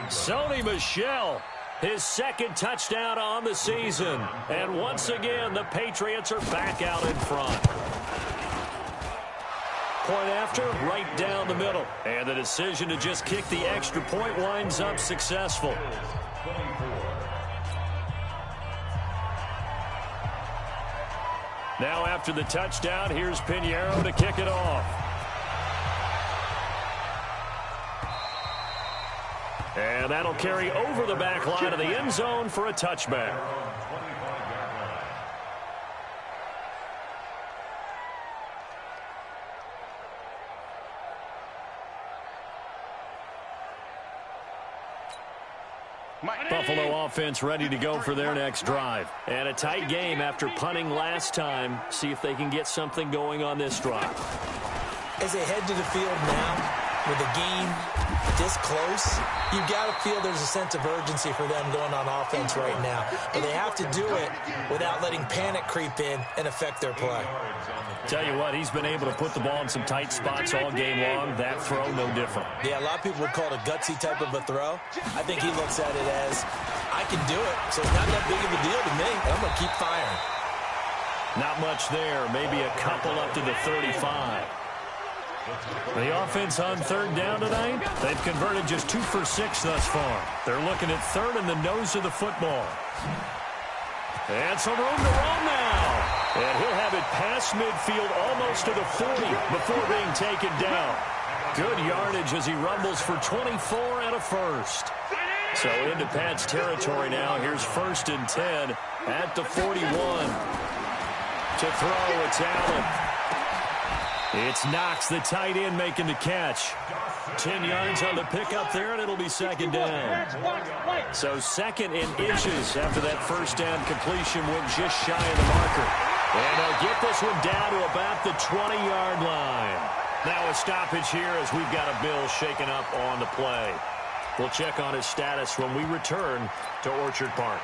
Sony Michel, his 2nd touchdown on the season. And once again, the Patriots are back out in front. Point after, right down the middle. And the decision to just kick the extra point winds up successful. Now after the touchdown, here's Pinheiro to kick it off. And that'll carry over the back line of the end zone for a touchback. Buffalo offense ready to go for their next drive. And a tight game after punting last time. See if they can get something going on this drive. As they head to the field now, with the game this close, you've got to feel there's a sense of urgency for them going on offense right now. But they have to do it without letting panic creep in and affect their play. Tell you what, he's been able to put the ball in some tight spots all game long. That throw, no different. Yeah, a lot of people would call it a gutsy type of a throw. I think he looks at it as, I can do it, so it's not that big of a deal to me, and I'm going to keep firing. Not much there. Maybe a couple up to the 35. The offense on third down tonight, they've converted just 2 for 6 thus far. They're looking at third in the nose of the football. And some room to roam now. And he'll have it past midfield almost to the 40 before being taken down. Good yardage as he rumbles for 24 and a first. So into Pat's territory now. Here's 1st and 10 at the 41. To throw, it's Allen. It's Knox, the tight end, making the catch. 10 yards on the pickup there, and it'll be 2nd down. So 2nd in inches after that 1st down completion went just shy of the marker. And they'll get this one down to about the 20-yard line. Now a stoppage here as we've got a Bill shaken up on the play. We'll check on his status when we return to Orchard Park.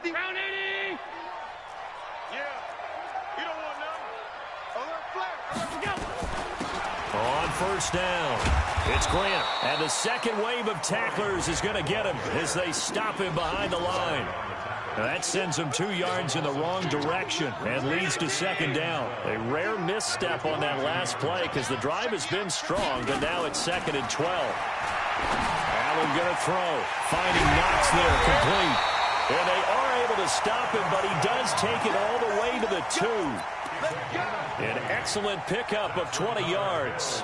Round 80! Yeah. You don't want none. Alert flag. Go. On 1st down, it's Grant. And the second wave of tacklers is going to get him as they stop him behind the line. Now that sends him 2 yards in the wrong direction and leads to 2nd down. A rare misstep on that last play because the drive has been strong, but now it's 2nd and 12. Allen going to throw. Finding Knox there, complete. And they are able to stop him, but he does take it all the way to the 2. An excellent pickup of 20 yards.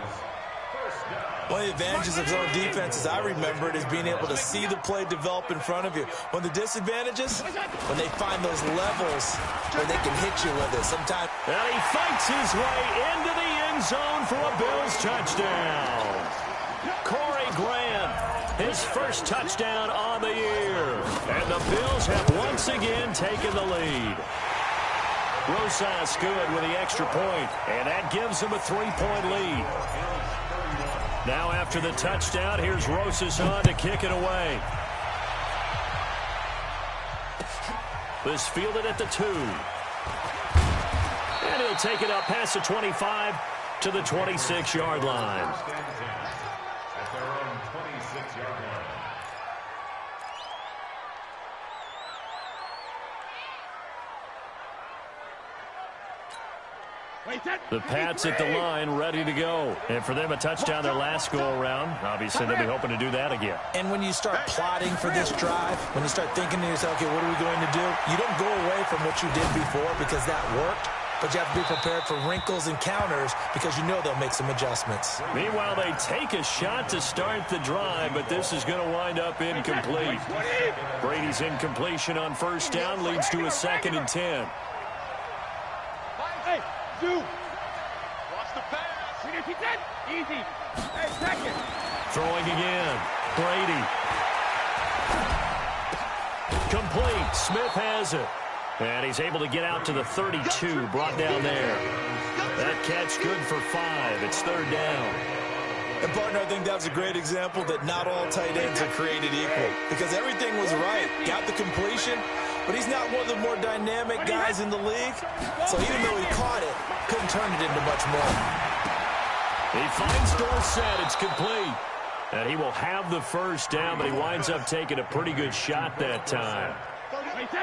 One of the advantages of zone defense, as I remember it, is being able to see the play develop in front of you. One of the disadvantages, when they find those levels where they can hit you with it. Sometimes. And he fights his way into the end zone for a Bills touchdown. Corey Grant, his 1st touchdown on the year. And the Bills have once again taken the lead. Rosas good with the extra point, and that gives him a 3-point lead. Now after the touchdown, here's Rosas on to kick it away. This fielded at the 2. And he'll take it up past the 25 to the 26-yard line. The Pats at the line, ready to go. And for them, a touchdown their last go-around. Obviously, they'll be hoping to do that again. And when you start plotting for this drive, when you start thinking to yourself, okay, what are we going to do? You don't go away from what you did before because that worked. But you have to be prepared for wrinkles and counters because you know they'll make some adjustments. Meanwhile, they take a shot to start the drive, but this is going to wind up incomplete. Brady's incompletion on 1st down leads to a 2nd and 10. Hey, Watch the pass. Easy. Hey, 2nd. Throwing again. Brady. Complete. Smith has it. And he's able to get out to the 32, brought down there. That catch good for 5. It's 3rd down. And, partner, I think that was a great example that not all tight ends are created equal. Because everything was right. Got the completion, but he's not one of the more dynamic guys in the league. So even though he caught it, couldn't turn it into much more. He finds Dorsett. It's complete. And he will have the 1st down, but he winds up taking a pretty good shot that time.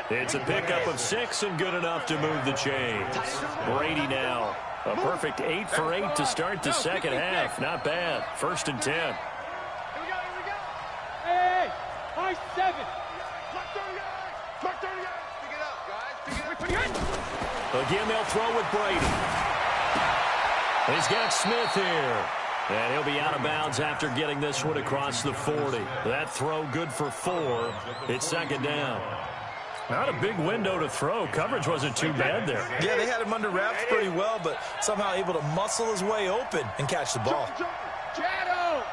It's a pickup of 6 and good enough to move the chains. Brady now. A perfect 8 for 8 to start the 2nd half. Not bad. 1st and 10. Here we go. Hey, 5-7. Mark 30 guys. Pick it up, guys. Pick it up. Again, they'll throw with Brady. He's got Smith here. And he'll be out of bounds after getting this one across the 40. That throw good for 4. It's 2nd down. Not a big window to throw. Coverage wasn't too bad there. Yeah, they had him under wraps pretty well, but somehow able to muscle his way open and catch the ball. Shadow!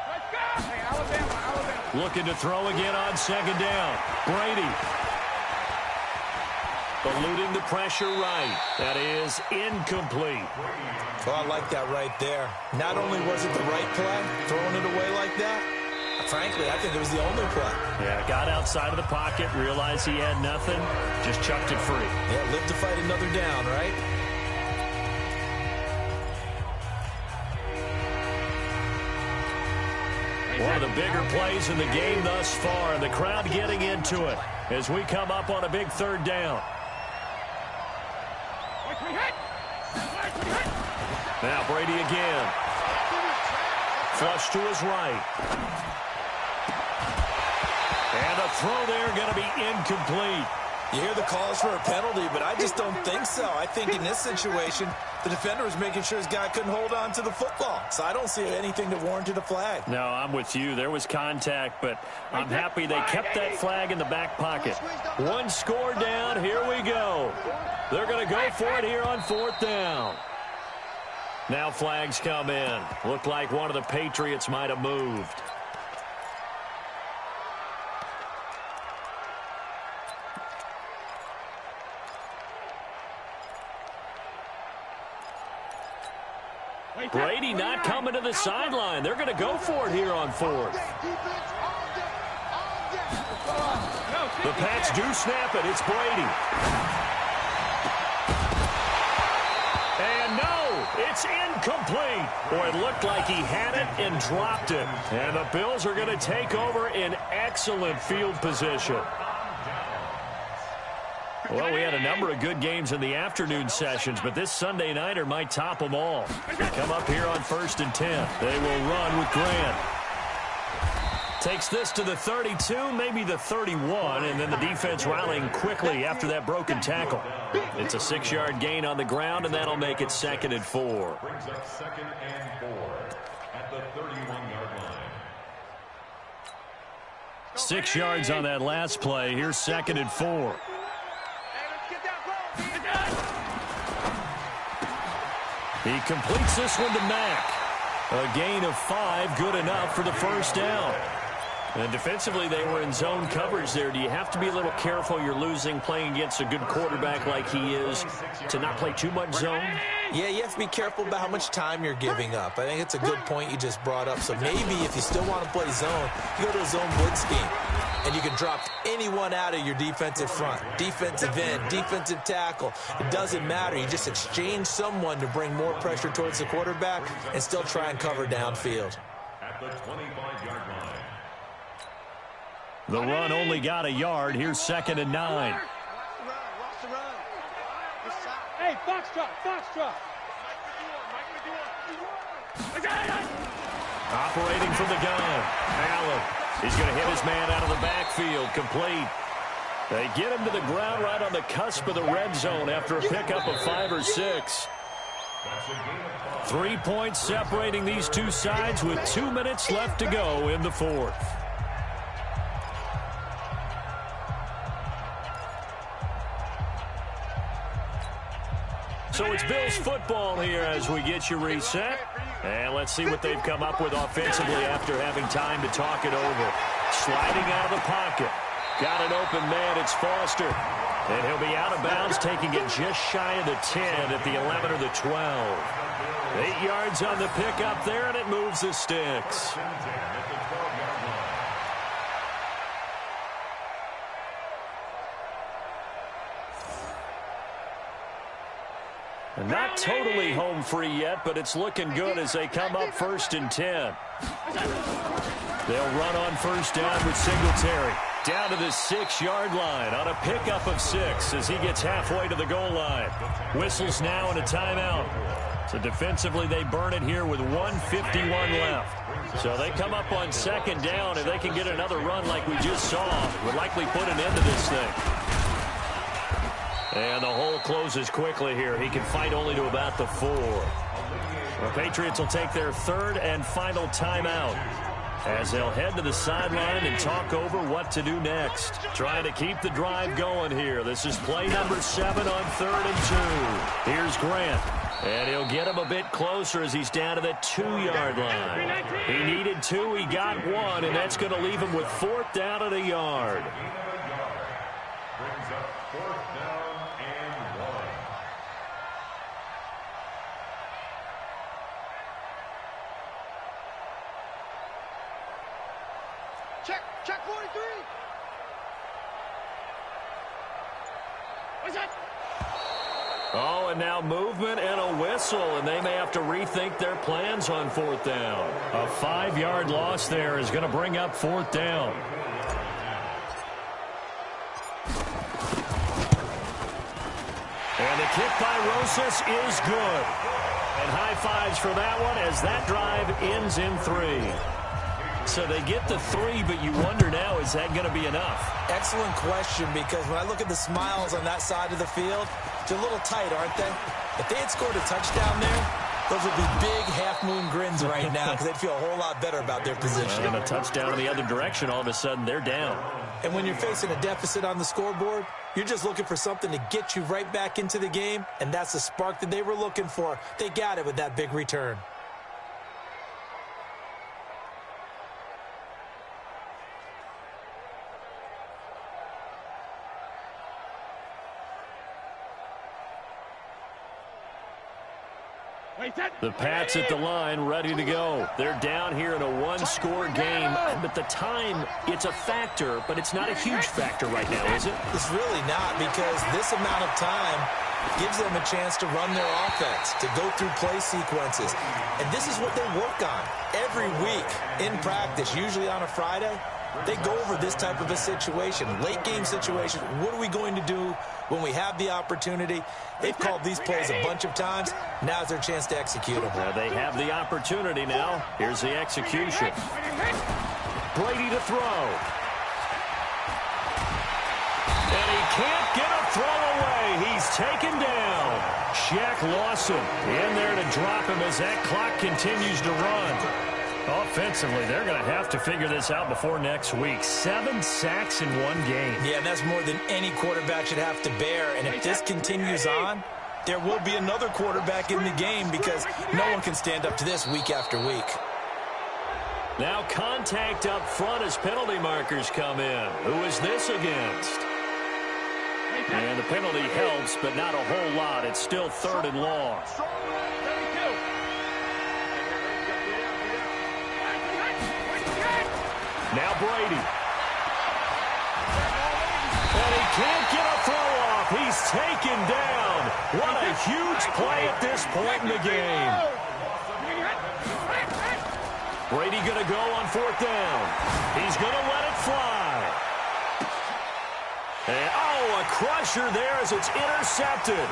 Let's go! Hey, Alabama. Looking to throw again on 2nd down. Brady. Eluding the pressure right. That is incomplete. Oh, I like that right there. Not only was it the right play, throwing it away like that, frankly, I think it was the only play. Yeah, got outside of the pocket, realized he had nothing, just chucked it free. Yeah, live to fight another down, right? One of the bigger plays in the game thus far, and the crowd getting into it as we come up on a big third down. Now Brady again. Flush to his right. And a throw there going to be incomplete. You hear the calls for a penalty, but I just don't think so. I think in this situation, the defender was making sure his guy couldn't hold on to the football. So I don't see anything that warranted a flag. No, I'm with you. There was contact, but I'm happy they kept that flag in the back pocket. One score down. Here we go. They're going to go for it here on fourth down. Now flags come in. Looked like one of the Patriots might have moved. Brady not coming to the sideline. They're going to go for it here on fourth. The Pats do snap it. It's Brady. And no, it's incomplete. Boy, it looked like he had it and dropped it. And the Bills are going to take over in excellent field position. Well, we had a number of good games in the afternoon sessions, but this Sunday nighter might top them all. They come up here on 1st and 10. They will run with Grant. Takes this to the 32, maybe the 31, and then the defense rallying quickly after that broken tackle. It's a 6-yard gain on the ground, and that'll make it 2nd and 4. Brings up 2nd and 4 at the 31-yard line. 6 yards on that last play. Here's 2nd and 4. He completes this one to Mack. A gain of 5, good enough for the first down. And defensively, they were in zone coverage there. Do you have to be a little careful? You're losing playing against a good quarterback like he is to not play too much zone? Yeah, you have to be careful about how much time you're giving up. I think it's a good point you just brought up. So maybe if you still want to play zone, you go to a zone blitz scheme. And you can drop anyone out of your defensive front, defensive end, defensive tackle. It doesn't matter. You just exchange someone to bring more pressure towards the quarterback and still try and cover downfield. At the 25-yard line. The run only got a yard. Here's 2nd and 9. Hey, Foxtrot. Operating from the gun. Allen. He's going to hit his man out of the backfield. Complete. They get him to the ground right on the cusp of the red zone after a pickup of 5 or 6. 3 points separating these two sides with 2 minutes left to go in the fourth. So it's Bills football here as we get you reset. And let's see what they've come up with offensively after having time to talk it over. Sliding out of the pocket. Got an open man. It's Foster. And he'll be out of bounds, taking it just shy of the 10 at the 11 or the 12. 8 yards on the pickup there, and it moves the sticks. And not totally home free yet, but it's looking good as they come up 1st and 10. They'll run on 1st down with Singletary. Down to the 6-yard line on a pickup of 6 as he gets halfway to the goal line. Whistles now and a timeout. So defensively they burn it here with 1:51 left. So they come up on 2nd down. If they can get another run like we just saw, would likely put an end to this thing. And the hole closes quickly here. He can fight only to about the 4. The Patriots will take their 3rd and final timeout as they'll head to the sideline and talk over what to do next. Trying to keep the drive going here. This is play number 7 on 3rd and 2. Here's Grant. And he'll get him a bit closer as he's down to the 2-yard line. He needed 2. He got 1, and that's going to leave him with 4th down at a yard. Brings up 4th down and 1. Check 43. What's that? Oh, and now movement and a whistle, and they may have to rethink their plans on 4th down. A 5-yard loss there is going to bring up 4th down. And the kick by Rosas is good. And high fives for that one as that drive ends in 3. So they get the 3, but you wonder now, is that going to be enough? Excellent question, because when I look at the smiles on that side of the field, they're a little tight, aren't they? If they had scored a touchdown there, those would be big half-moon grins right now because they'd feel a whole lot better about their position. And a touchdown in the other direction, all of a sudden they're down. And when you're facing a deficit on the scoreboard, you're just looking for something to get you right back into the game, and that's the spark that they were looking for. They got it with that big return. The Pats at the line, ready to go. They're down here in a one-score game, but the time, it's a factor, but it's not a huge factor right now, is it? It's really not, because this amount of time gives them a chance to run their offense, to go through play sequences. And this is what they work on every week in practice, usually on a Friday. They go over this type of a situation, late-game situation. What are we going to do when we have the opportunity? They've called these plays a bunch of times. Now's their chance to execute them. They have the opportunity now. Here's the execution. Brady to throw. And he can't get a throw away. He's taken down. Shaq Lawson in there to drop him as that clock continues to run. Offensively, they're going to have to figure this out before next week. 7 sacks in one game. Yeah, and that's more than any quarterback should have to bear. And if this continues on, there will be another quarterback in the game because no one can stand up to this week after week. Now contact up front as penalty markers come in. Who is this against? And the penalty helps, but not a whole lot. It's still 3rd and long. Now Brady. And he can't get a throw off. He's taken down. What a huge play at this point in the game. Brady going to go on 4th down. He's going to let it fly. And, oh, a crusher there as it's intercepted.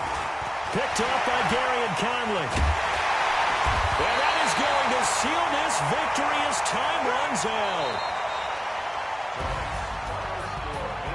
Picked up by Gary and Conley. And that is going to seal this victory as time runs out.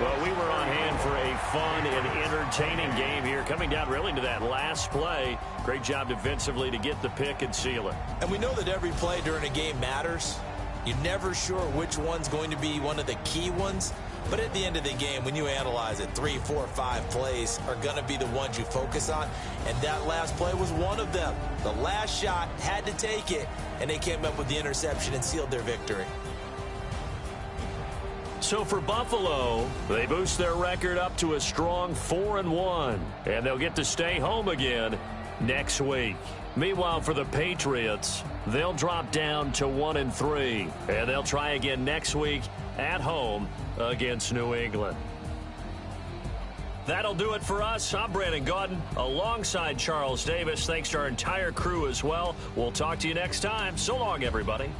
Well, we were on hand for a fun and entertaining game here, coming down really to that last play. Great job defensively to get the pick and seal it. And we know that every play during a game matters. You're never sure which one's going to be one of the key ones. But at the end of the game, when you analyze it, 3, 4, 5 plays are going to be the ones you focus on. And that last play was one of them. The last shot had to take it, and they came up with the interception and sealed their victory. So for Buffalo, they boost their record up to a strong 4-1, and they'll get to stay home again next week. Meanwhile, for the Patriots, they'll drop down to 1-3, and they'll try again next week at home against New England. That'll do it for us. I'm Brandon Gaudin alongside Charles Davis. Thanks to our entire crew as well. We'll talk to you next time. So long, everybody.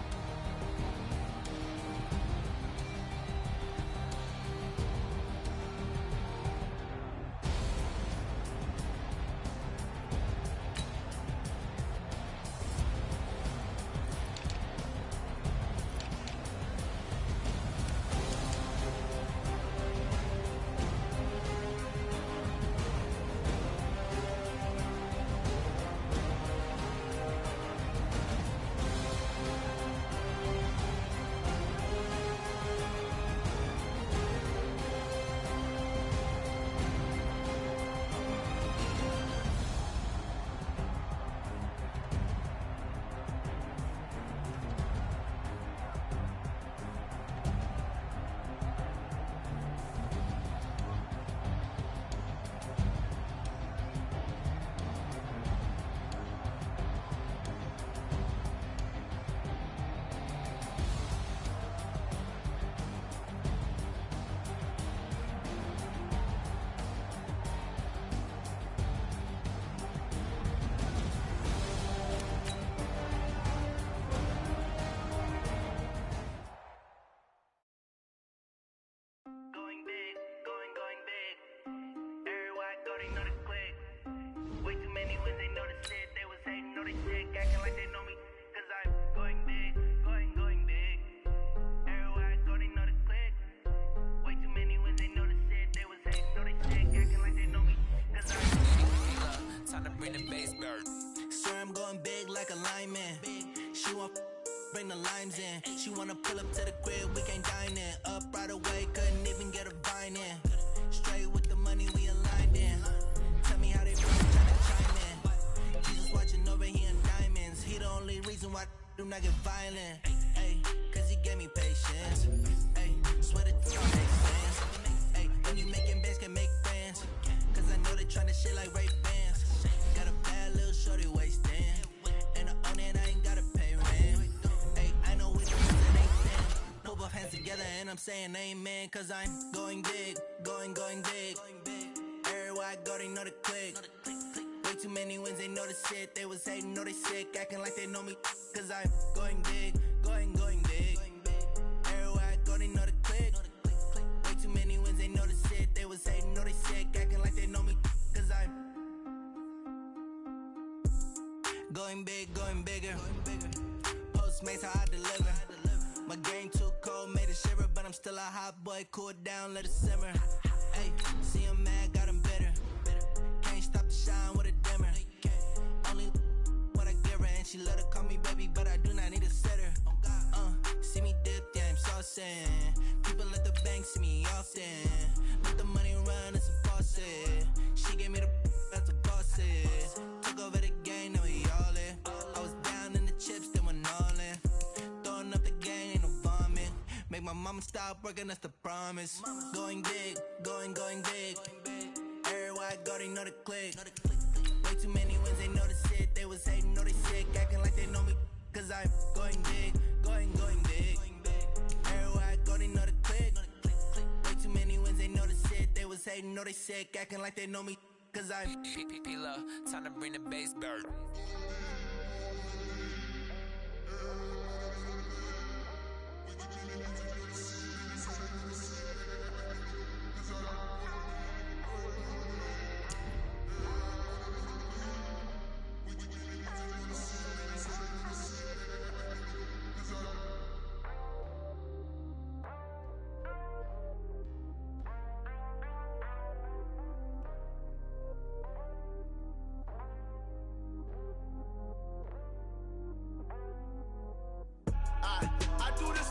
when they know the shit. They was hating, know they sick, acting like they know me. Cause I'm going big, going big. Everywhere I go, they know the click. Way too many when they know the shit. They was hating, know they sick, acting like they know me. Cause I'm Time to bring the bass bird. Swear I'm going big like a lineman. She want bring the limes in. She wanna pull up to the crib, we can't dine in. Up right away, couldn't even get a vine in. Straight with the money we aligned in. Tell me how they broke, tryna chime in. Jesus watching over here in diamonds. He the only reason why I do not get violent. Ay, cause he gave me patience. Ay, swear it all makes sense. Ay, when you making bands can make friends. Cause I know they tryna shit like Ray Bans. Got a bad little shorty wasting. And I own it, I ain't gotta pay rent. Ay, I know we the ones that ain't them. Put both hands together and I'm saying amen. Cause I'm going big, going big. Everywhere I go, they know the click. Way too many wins, they know the shit. They was hating, know they sick, acting like they know me. Cause I'm going big, going big. Everywhere I go, they know the click. Way too many wins, they know the shit. They was hating, know they sick, acting like they know me. Cause I'm going big, going bigger. Postmates how I deliver. My game too cold, made it shiver, but I'm still a hot boy. Cool it down, let it simmer. Hey, see him mad, got him bitter. Can't stop the shine with a dimmer. Only what I give her, and she let her call me baby, but I do not need a sitter. See me dip, yeah, I'm saucing. People at the bank see me often. Let the money run, it's a faucet. She gave me the that's a boss it. Took over the game, now we all in. I was down in the chips, then went all in. Throwing up the game, ain't no vomit. Make my mama stop working, that's the promise. Going big, going big. Everywhere I go, they know the click. Way too many wins, they know the shit. They was hating, know they sick, acting like they know me. Cause I'm going big, going big. Everywhere I go, they know the click. Way too many wins, they know the shit. They was hating, know they sick, acting like they know me. Cause I'm P-P-P-Love, time to bring the bass bird. I do this